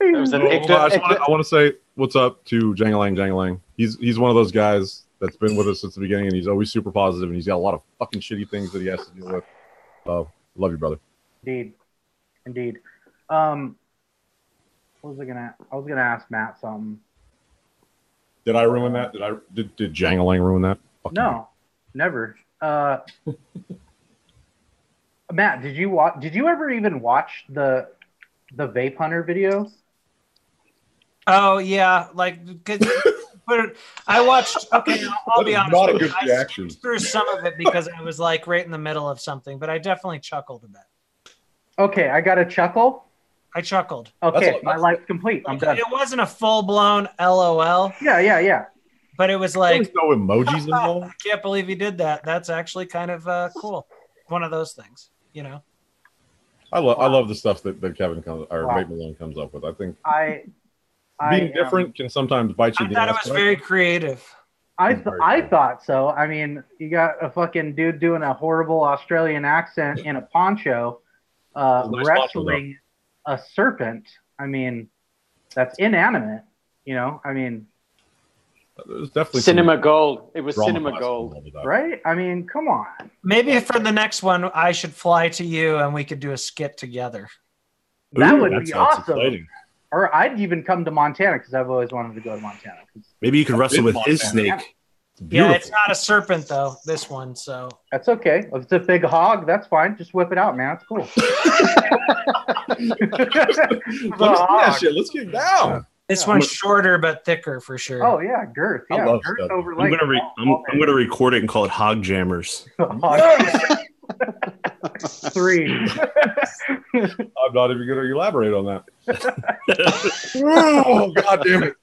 S2: I want to say what's up to Jangalang. He's one of those guys that's been with us since the beginning, and he's always super positive, and he's got a lot of fucking shitty things that he has to deal with. Love you, brother.
S1: Indeed. What was I gonna ask Matt something.
S2: Did I ruin that? Did Jangalang ruin that?
S1: No, never. Matt, did you ever even watch the Vape Hunter videos?
S4: Oh yeah, like I watched. Okay, I'll be honest.
S2: Not a good reaction.
S4: I skipped through some of it because I was like right in the middle of something, but I definitely chuckled a bit.
S1: Okay, I got a chuckle.
S4: I chuckled.
S1: Okay, my life's complete. I'm done.
S4: It wasn't a full-blown LOL.
S1: Yeah.
S4: But it was like...
S2: no emojis involved?
S4: I can't believe he did that. That's actually kind of cool. One of those things, you know?
S2: I love the stuff that Kevin comes or Vape Malone comes up with. I think being different can sometimes bite you.
S4: I thought it was very creative.
S1: I thought so. I mean, you got a fucking dude doing a horrible Australian accent in a poncho, wrestling a serpent. I mean, that's inanimate. You know, I mean,
S2: there's definitely
S3: cinema gold. It was cinema gold,
S1: right? I mean, come on.
S4: Maybe for the next one, I should fly to you and we could do a skit together.
S1: That would be awesome. Exciting. Or I'd even come to Montana because I've always wanted to go to Montana.
S5: Maybe you could wrestle with his snake.
S4: Yeah, it's not a serpent though. This one, so
S1: that's okay. If it's a big hog, that's fine. Just whip it out, man. It's cool.
S2: Let's get down.
S4: This one's shorter but thicker for sure.
S1: Oh yeah, girth. Yeah, girth over
S5: I'm gonna record it and call it Hog Jammers.
S1: 3.
S2: I'm not even gonna elaborate on that. Oh god damn it.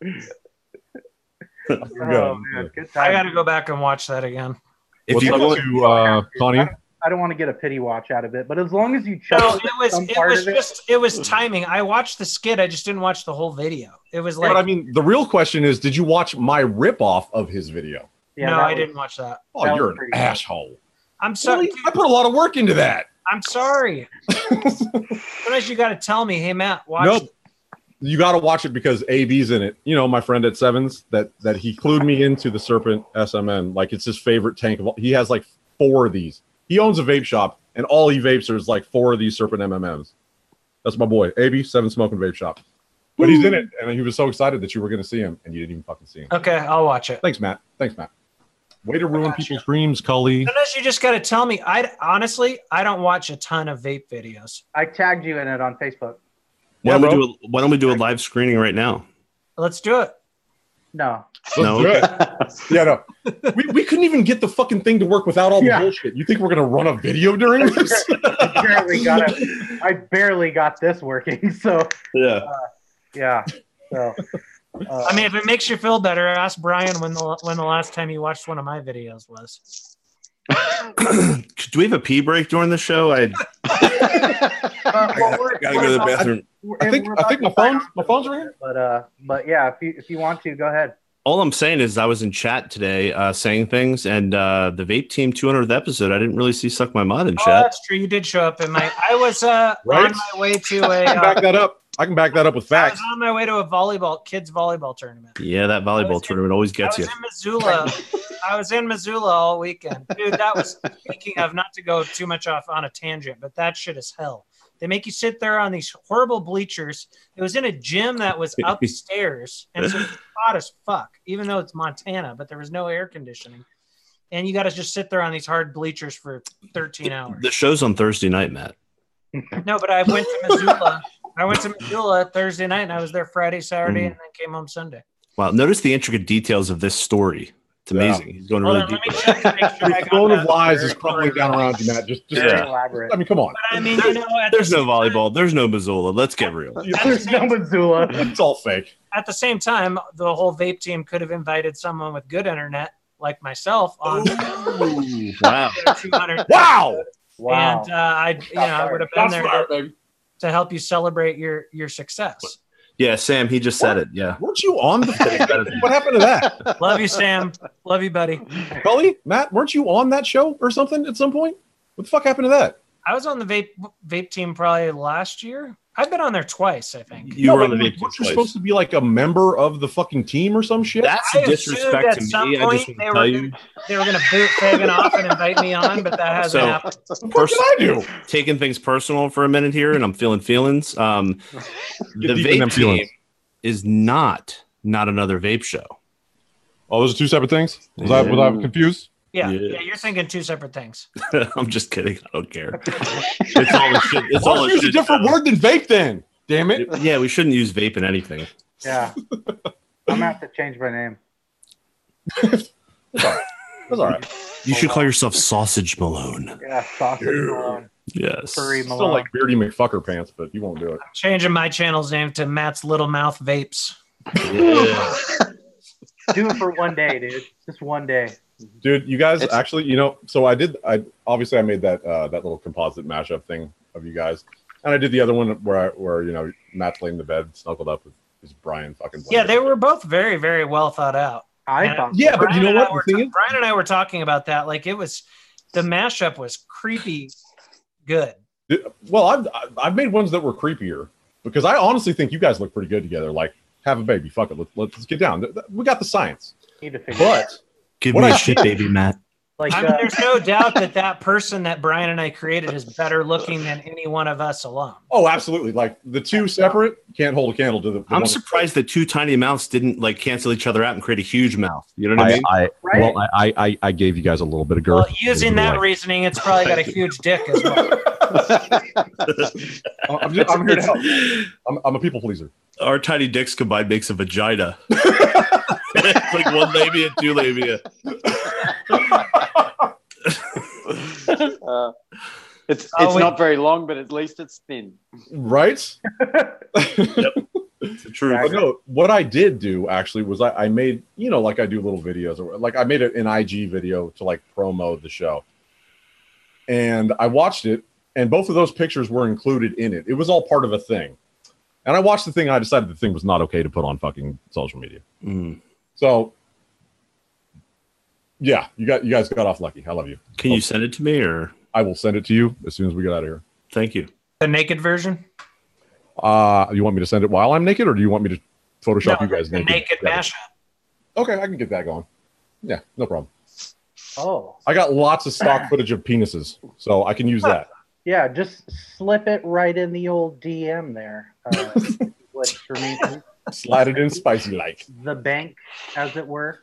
S1: Oh, man, good time.
S4: I gotta go back and watch that again.
S2: If you go to Connie,
S1: I don't want to get a pity watch out of it, but as long as you
S4: it was timing. I watched the skit, I just didn't watch the whole video. It was like,
S2: but I mean, the real question is, did you watch my ripoff of his video?
S4: Yeah, no, I didn't watch that.
S2: Oh, you're an asshole.
S4: I'm sorry.
S2: Really? I put a lot of work into that.
S4: I'm sorry. Sometimes you got to tell me, hey Matt, watch.
S2: Nope. You got to watch it because AB's in it. You know, my friend at Sevens that he clued me into the Serpent SMN. Like, it's his favorite tank of all. He has like 4 of these. He owns a vape shop, and all he vapes is like 4 of these Serpent MMMs. That's my boy, AB, 7 Smoking Vape Shop. But he's in it, and he was so excited that you were going to see him, and you didn't even fucking see him.
S4: Okay, I'll watch it.
S2: Thanks, Matt. Way to ruin people's dreams, Cully.
S4: Sometimes you just got to tell me. I don't watch a ton of vape videos.
S1: I tagged you in it on Facebook.
S5: Why don't we do a live screening right now?
S4: Let's do it.
S1: No.
S2: No. Yeah, no. We couldn't even get the fucking thing to work without all the bullshit. You think we're gonna run a video during this?
S1: I barely got this working. So
S5: yeah.
S1: So
S4: I mean, if it makes you feel better, ask Brian when the last time you watched one of my videos was.
S5: Do we have a pee break during the show? I gotta go to the bathroom.
S2: I think my phone's ringing.
S1: But yeah, if you want to, go ahead.
S5: All I'm saying is I was in chat today saying things, and the Vape Team 200th episode, I didn't really see Suck My Mod in chat.
S4: That's true. You did show up in my. I was on my way to a.
S2: I can back that up with facts.
S4: I was on my way to a kids volleyball tournament.
S5: Yeah, that volleyball tournament always gets you.
S4: I was in Missoula all weekend. Dude, that was, speaking of, not to go too much off on a tangent, but that shit is hell. They make you sit there on these horrible bleachers. It was in a gym that was upstairs, and so it's hot as fuck, even though it's Montana, but there was no air conditioning. And you got to just sit there on these hard bleachers for 13 hours.
S5: The show's on Thursday night, Matt.
S4: No, but I went to Missoula. Thursday night, and I was there Friday, Saturday, and then came home Sunday.
S5: Wow. Notice the intricate details of this story. It's amazing. He's going really deep.
S2: The throne of lies is crumbling down around you, Matt. Just elaborate. I mean, come on.
S4: But I mean,
S5: there's no volleyball. There's no Missoula. Let's get real.
S1: There's no Missoula.
S2: It's all fake.
S4: At the same time, the whole Vape Team could have invited someone with good internet, like myself, on.
S5: Wow.
S2: Wow.
S4: And I would have been there to help you celebrate your success.
S5: Yeah, Sam, he just said it. Yeah.
S2: Weren't you on the thing? What happened to that?
S4: Love you, Sam. Love you, buddy.
S2: Cully, Matt, weren't you on that show or something at some point? What the fuck happened to that?
S4: I was on the Vape Team probably last year. I've been on there twice, I think.
S5: You were on the Vape Team
S2: twice. You're supposed to be like a member of the fucking team or some shit?
S5: That's a disrespect to me. I just want to tell you.
S4: They were going to boot Fagan off and invite me on, but that hasn't happened.
S2: What did I do?
S5: Taking things personal for a minute here, and I'm feeling feelings. The Vape Team is not another vape show.
S2: Oh, those are 2 separate things? Was I confused?
S4: Yeah, you're thinking 2 separate things.
S5: I'm just kidding. I don't care. It's all the shit. It's all
S2: use a different word than vape then. Damn it.
S5: Yeah, we shouldn't use vape in anything.
S1: Yeah. I'm going to have to change my name.
S2: That's all right.
S5: You should call yourself Sausage Malone.
S1: Yeah, Sausage Malone.
S5: Yes.
S1: Furry Malone.
S2: Still like Beardy McFucker pants, but you won't do it.
S4: I'm changing my channel's name to Matt's Little Mouth Vapes.
S5: Yeah.
S1: Do it for one day, dude. Just one day.
S2: Dude, you guys actually, so I obviously I made that little composite mashup thing of you guys. And I did the other one where you know, Matt's laying in the bed, snuggled up with his Brian fucking.
S4: Yeah, they were both very, very well thought out.
S2: Yeah, but you know what?
S4: Brian and I were talking about that. Like, it was, the mashup was creepy good.
S2: Well, I've made ones that were creepier because I honestly think you guys look pretty good together. Like, have a baby, fuck it, let's get down. We got the science. But
S5: give me a shit baby, Matt.
S4: Like, I mean, there's no doubt that person that Brian and I created is better looking than any one of us alone.
S2: Oh, absolutely. Like, the two separate can't hold a candle to the
S5: I'm surprised that two tiny mouths didn't like cancel each other out and create a huge mouth. You know what I mean?
S2: I gave you guys a little bit of girth.
S4: Well, using that reasoning, it's probably got a huge dick as well.
S2: I'm here to help. I'm a people pleaser.
S5: Our tiny dicks combined makes a vagina. It's like one labia, two labia.
S3: It's not very long, but at least it's thin.
S2: Right?
S5: Yep. It's the truth.
S2: But no, what I did do actually was I made, you know, like I do little videos, or like I made an IG video to like promo the show. And I watched it, and both of those pictures were included in it. It was all part of a thing. And I watched the thing, and I decided the thing was not okay to put on fucking social media.
S5: Mm.
S2: So, yeah, you guys got off lucky. I love you.
S5: Can you send it to me, or
S2: I will send it to you as soon as we get out of here.
S5: Thank you.
S4: The naked version?
S2: You want me to send it while I'm naked, or do you want me to Photoshop you guys naked?
S4: Naked mashup.
S2: Okay, I can get that going. Yeah, no problem.
S1: Oh.
S2: I got lots of stock footage of penises, so I can use that.
S1: Yeah, just slip it right in the old DM there. For me,
S2: slide it in spicy like.
S1: The bank, as it were.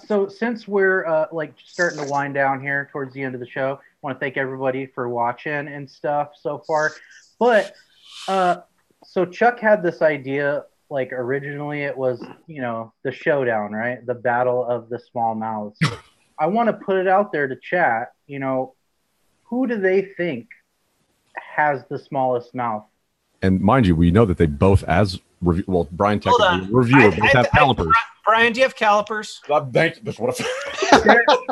S1: So since we're like starting to wind down here towards the end of the show, I want to thank everybody for watching and stuff so far. But so Chuck had this idea, like originally it was, you know, the showdown, right? The battle of the small mouths. I want to put it out there to chat, you know, who do they think has the smallest mouth?
S2: And mind you, we know that they both, as well, Brian technically reviewer, both have calipers.
S4: Brian, do you have calipers?
S2: Thank you. That's what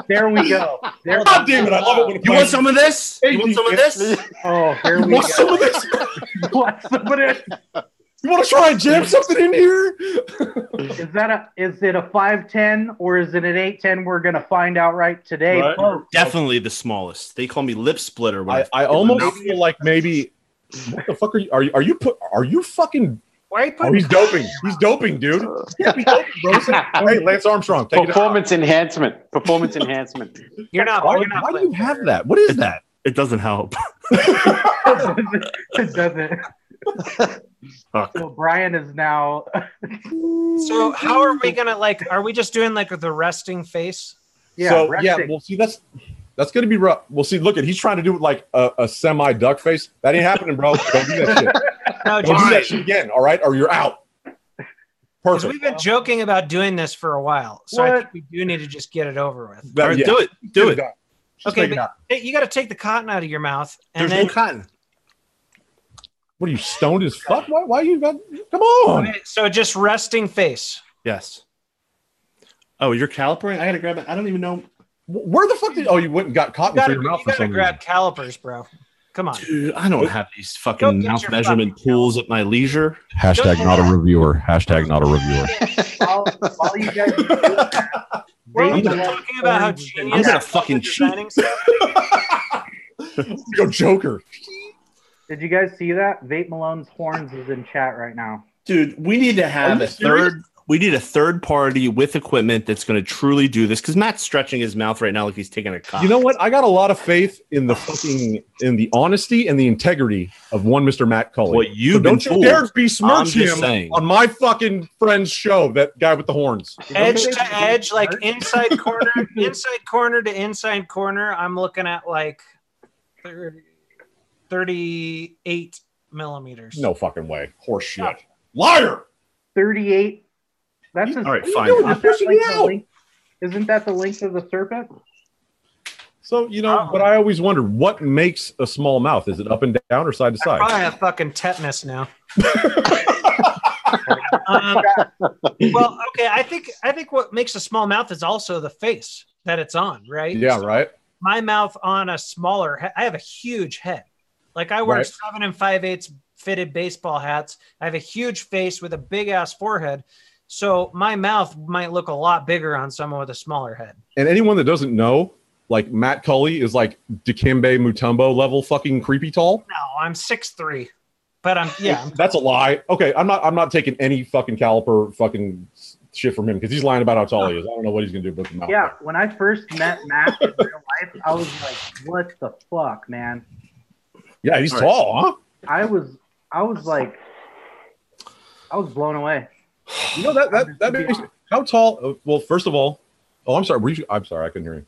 S1: there we go.
S2: God damn it! I love it when
S5: you want some of this? You want some of this?
S1: Oh, here we go.
S2: Some of this?
S1: You want some of this?
S2: You want to try and jam something in here?
S1: Is it a 5'10" or is it an 8'10"? We're gonna find out right today.
S5: Right. Definitely the smallest. They call me lip splitter.
S2: I almost feel like maybe. What the fuck are you fucking?
S4: Why are you putting?
S2: He's doping. He's doping, dude. He's doping, bro. Hey, Lance Armstrong.
S3: Performance enhancement. Performance enhancement.
S4: You're not.
S2: Why do you have that? What is that?
S5: It doesn't help.
S1: It doesn't. So Brian is now.
S4: So how are we gonna Are we just doing like the resting face?
S1: Yeah.
S2: So we'll see. That's going to be rough. We'll see. Look he's trying to do like a semi duck face. That ain't happening, bro. Don't do that shit.
S4: No,
S2: don't do that shit again. All right, or you're out. Perfect.
S4: We've been joking about doing this for a while, so I think we do need to just get it over with.
S2: All right,
S5: do it.
S4: Okay, but you got to take the cotton out of your mouth.
S5: And There's no cotton.
S2: What are you, stoned as fuck? Why you got? Come on.
S4: Okay, so just resting face.
S5: Yes. Oh, you're calipering? I got to grab it. I don't even know.
S2: Where the fuck did? Oh, you went and got cotton for your mouth.
S4: You gotta grab calipers, bro. Come on,
S5: dude. I don't have these fucking mouth measurement tools at my leisure.
S2: Hashtag not a reviewer. Hashtag not a reviewer.
S1: While you guys do that,
S4: we're talking about how genius.
S5: I'm gonna fucking cheat.
S2: Go Joker.
S1: Did you guys see that? Vape Malone's horns is in chat right now.
S5: Dude, we need to have a third. We need a third party with equipment that's going to truly do this, because Matt's stretching his mouth right now like he's taking a cock.
S2: You know what? I got a lot of faith in the honesty and the integrity of one Mr. Matt Cully.
S5: Well,
S2: don't you dare besmirch him on my fucking friend's show. That guy with the horns,
S4: edge to edge, like inside corner to inside corner. I'm looking at like 38 millimeters.
S2: No fucking way. Horse shit. Liar.
S1: 38. That's
S5: all right, fine.
S1: Isn't that the length of the serpent?
S2: So, but I always wonder, what makes a small mouth? Is it up and down or side to side?
S4: I probably have fucking tetanus now. Well, okay. I think what makes a small mouth is also the face that it's on, right?
S2: Yeah, right.
S4: my mouth on a smaller head. I have a huge head. Like I wear 7 5/8 fitted baseball hats. I have a huge face with a big ass forehead. So my mouth might look a lot bigger on someone with a smaller head.
S2: And anyone that doesn't know, like Matt Cully is like Dikembe Mutombo level fucking creepy tall.
S4: No, I'm 6'3", but
S2: That's a lie. Okay, I'm not taking any fucking caliper fucking shit from him because he's lying about how tall he is. I don't know what he's gonna do with the mouth.
S1: Yeah, when I first met Matt in real life, I was like, "What the fuck, man?"
S2: Yeah, he's tall, huh?
S1: I was blown away.
S2: You know that makes me, how tall? Well, first of all, I'm sorry. I'm sorry, I couldn't hear you.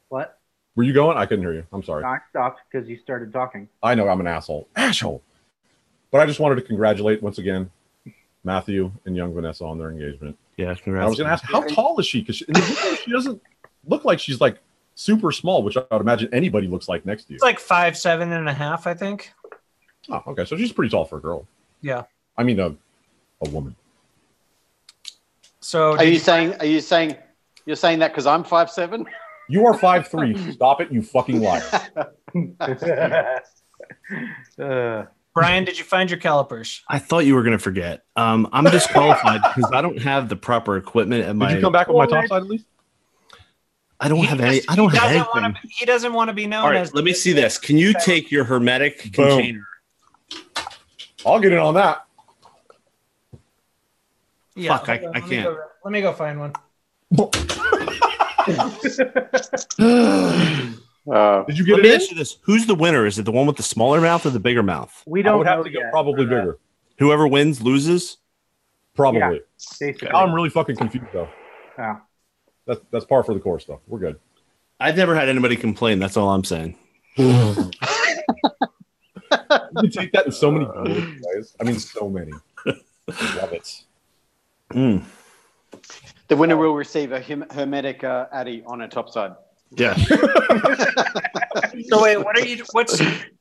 S1: What?
S2: Were you going? I couldn't hear you. I'm sorry.
S1: No, I stopped because you started talking.
S2: I know I'm an asshole. But I just wanted to congratulate once again Matthew and young Vanessa on their engagement.
S5: Yeah, congrats.
S2: I was going to ask, how tall is she? Because she doesn't look like she's like super small, which I would imagine anybody looks like next to you.
S4: It's like 5'7.5", I think.
S2: Oh, okay. So she's pretty tall for a girl.
S4: Yeah.
S2: I mean, a woman.
S3: So you're saying that because I'm 5'7"?
S2: You are 5'3". Stop it, you fucking liar.
S4: Brian, did you find your calipers?
S5: I thought you were going to forget. I'm disqualified because I don't have the proper equipment at my.
S2: Did you come back with my top side at least?
S5: I don't have any. I don't have anything.
S4: He doesn't want to be known as.
S5: Let me see this. Can you take your hermetic container?
S2: I'll get in on that.
S4: Yeah,
S5: fuck, I can't.
S4: Let me go find one.
S2: Did you get
S5: Let
S2: it
S5: me
S2: in?
S5: ask you this. Who's the winner? Is it the one with the smaller mouth or the bigger mouth?
S1: We don't
S2: I would have
S1: know
S2: to go
S1: yet.
S2: probably bigger.
S5: Whoever wins loses?
S2: Probably.
S1: Yeah, basically.
S2: Now I'm really fucking confused though.
S1: Yeah.
S2: That's par for the course though. We're good.
S5: I've never had anybody complain. That's all I'm saying.
S2: You can take that in so many ways. I mean, so many. Love it.
S5: Mm.
S3: The winner will receive a hermetic Addy on a top side.
S5: Yeah.
S4: So wait,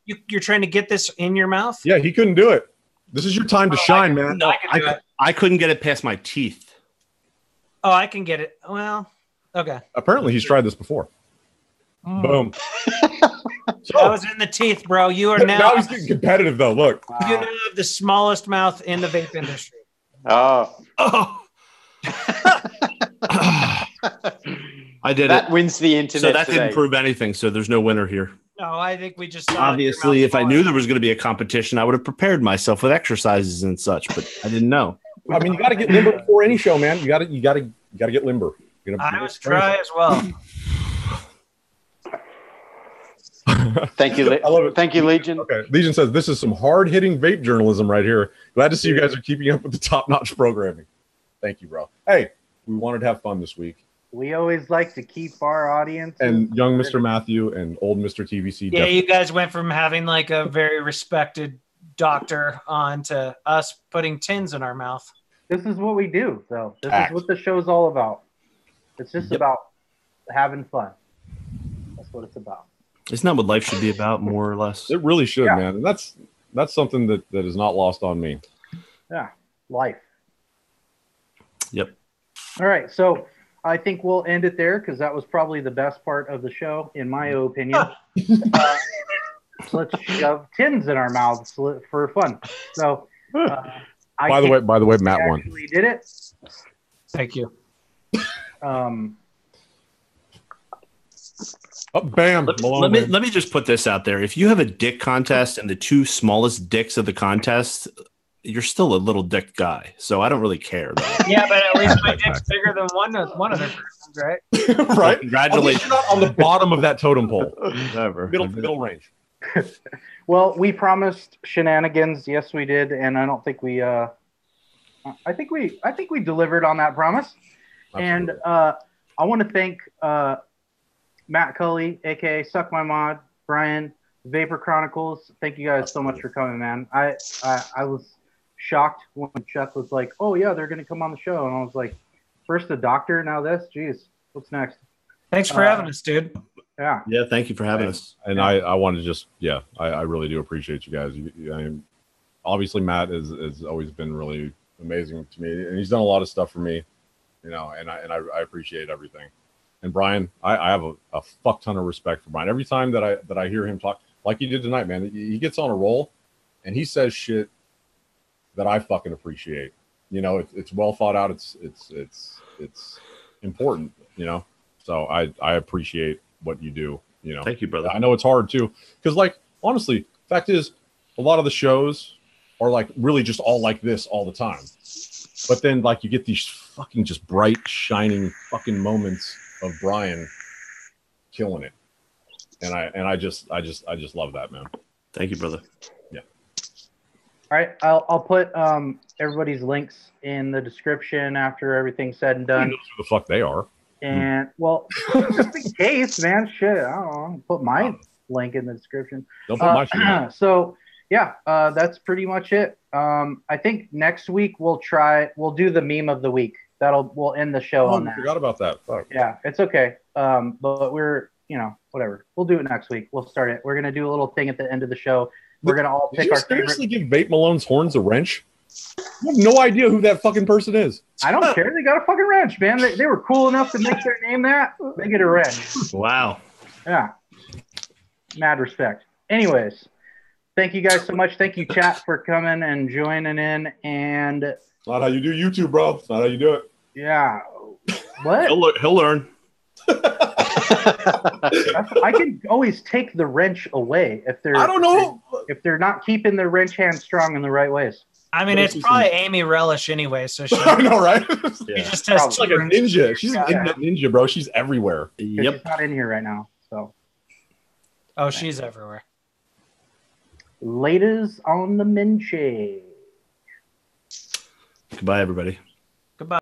S4: you're trying to get this in your mouth?
S2: Yeah, he couldn't do it. This is your time to shine, man.
S5: No, I couldn't get it past my teeth.
S4: Oh, I can get it. Well, okay.
S2: Apparently, he's tried this before. Boom.
S4: That was in the teeth, bro. You are
S2: now he's getting competitive, though. Look.
S4: You now have the smallest mouth in the vape industry.
S3: Oh.
S5: I did
S3: that wins the internet.
S5: So that
S3: today.
S5: didn't prove anything. So there's no winner here.
S4: No, I think we just
S5: obviously, if I knew there was going to be a competition, I would have prepared myself with exercises and such. But I didn't know.
S2: I mean, you got to get limber before any show, man. You got to get limber.
S4: I was try as well.
S3: Thank you.
S2: I love it.
S3: Thank you, Legion.
S2: Okay. Legion says this is some hard-hitting vape journalism right here. Glad to see you guys are keeping up with the top-notch programming. Thank you, bro. Hey, we wanted to have fun this week.
S1: We always like to keep our audience.
S2: And young Mr. Matthew and old Mr. TVC.
S4: Yeah, you guys went from having like a very respected doctor on to us putting tins in our mouth.
S1: This is what we do, though. This is what the show's all about. It's just about having fun. That's what it's about.
S5: Isn't that what life should be about, more or less?
S2: It really should, man. And that's something that is not lost on me.
S1: Yeah, life.
S5: Yep.
S1: All right, so I think we'll end it there because that was probably the best part of the show, in my opinion. Let's shove tins in our mouths for fun. So,
S2: by the way, Matt won.
S1: Actually, did it.
S4: Thank you.
S2: Bam!
S5: Let me just put this out there. If you have a dick contest and the two smallest dicks of the contest, you're still a little dick guy. So I don't really care.
S4: Yeah, but at least my dick's bigger than one of their persons, right?
S2: Right.
S5: Well, congratulations.
S2: You're not on the bottom of that totem pole.
S5: Never.
S2: Middle range.
S1: Well, we promised shenanigans. Yes, we did, and I don't think we. I think we delivered on that promise. Absolutely. And I want to thank Matt Cully, aka Suck My Mod, Brian, Vapor Chronicles. Thank you guys so much for coming, man. I was shocked when Chuck was like, "Oh yeah, they're gonna come on the show," and I was like, "First the doctor, now this. Jeez, what's next?"
S4: Thanks for having us, dude.
S1: Yeah.
S5: Yeah, thank you for having us.
S2: And I want to just, I really do appreciate you guys. Obviously, Matt has always been really amazing to me, and he's done a lot of stuff for me, and I appreciate everything. And Brian, I have a fuck ton of respect for Brian. Every time that I hear him talk, like he did tonight, man, he gets on a roll, and he says shit that I fucking appreciate. You know, it's well thought out. It's important. You know, so I appreciate what you do. You know,
S5: thank you, brother.
S2: I know it's hard too, because like honestly, fact is, a lot of the shows are like really just all like this all the time. But then like you get these fucking just bright, shining fucking moments of Brian killing it. And I just love that, man.
S5: Thank you, brother.
S2: Yeah.
S1: All right. I'll put everybody's links in the description after everything's said and done.
S2: Who knows who the fuck they are?
S1: And well, just in case, man, shit. I don't know. Put my link in the description.
S2: Don't put my shit.
S1: So yeah, that's pretty much it. I think next week we'll do the meme of the week. We'll end the show on that.
S2: I forgot about that. Fuck.
S1: Yeah, it's okay. But we're, whatever. We'll do it next week. We'll start it. We're gonna do a little thing at the end of the show. We're gonna all pick our favorite.
S2: Did you seriously give Vape Malone's horns a wrench? You have no idea who that fucking person is.
S1: I don't care. They got a fucking wrench, man. They were cool enough to make their name that. They get a wrench.
S5: Wow.
S1: Yeah. Mad respect. Anyways, thank you guys so much. Thank you, chat, for coming and joining in. And
S2: it's not how you do YouTube, bro. It's not how you do it.
S1: Yeah. What?
S5: He'll learn.
S1: I can always take the wrench away if they're.
S2: I don't know
S1: if they're not keeping their wrench hand strong in the right ways.
S4: I mean, it's probably Amy Relish anyway, so she.
S2: I know, right?
S4: She just has.
S2: She's like a ninja. She's an internet ninja, bro. She's everywhere.
S1: Yep. She's not in here right now, so.
S4: Oh, she's everywhere.
S1: Ladies on the Minche.
S5: Goodbye, everybody.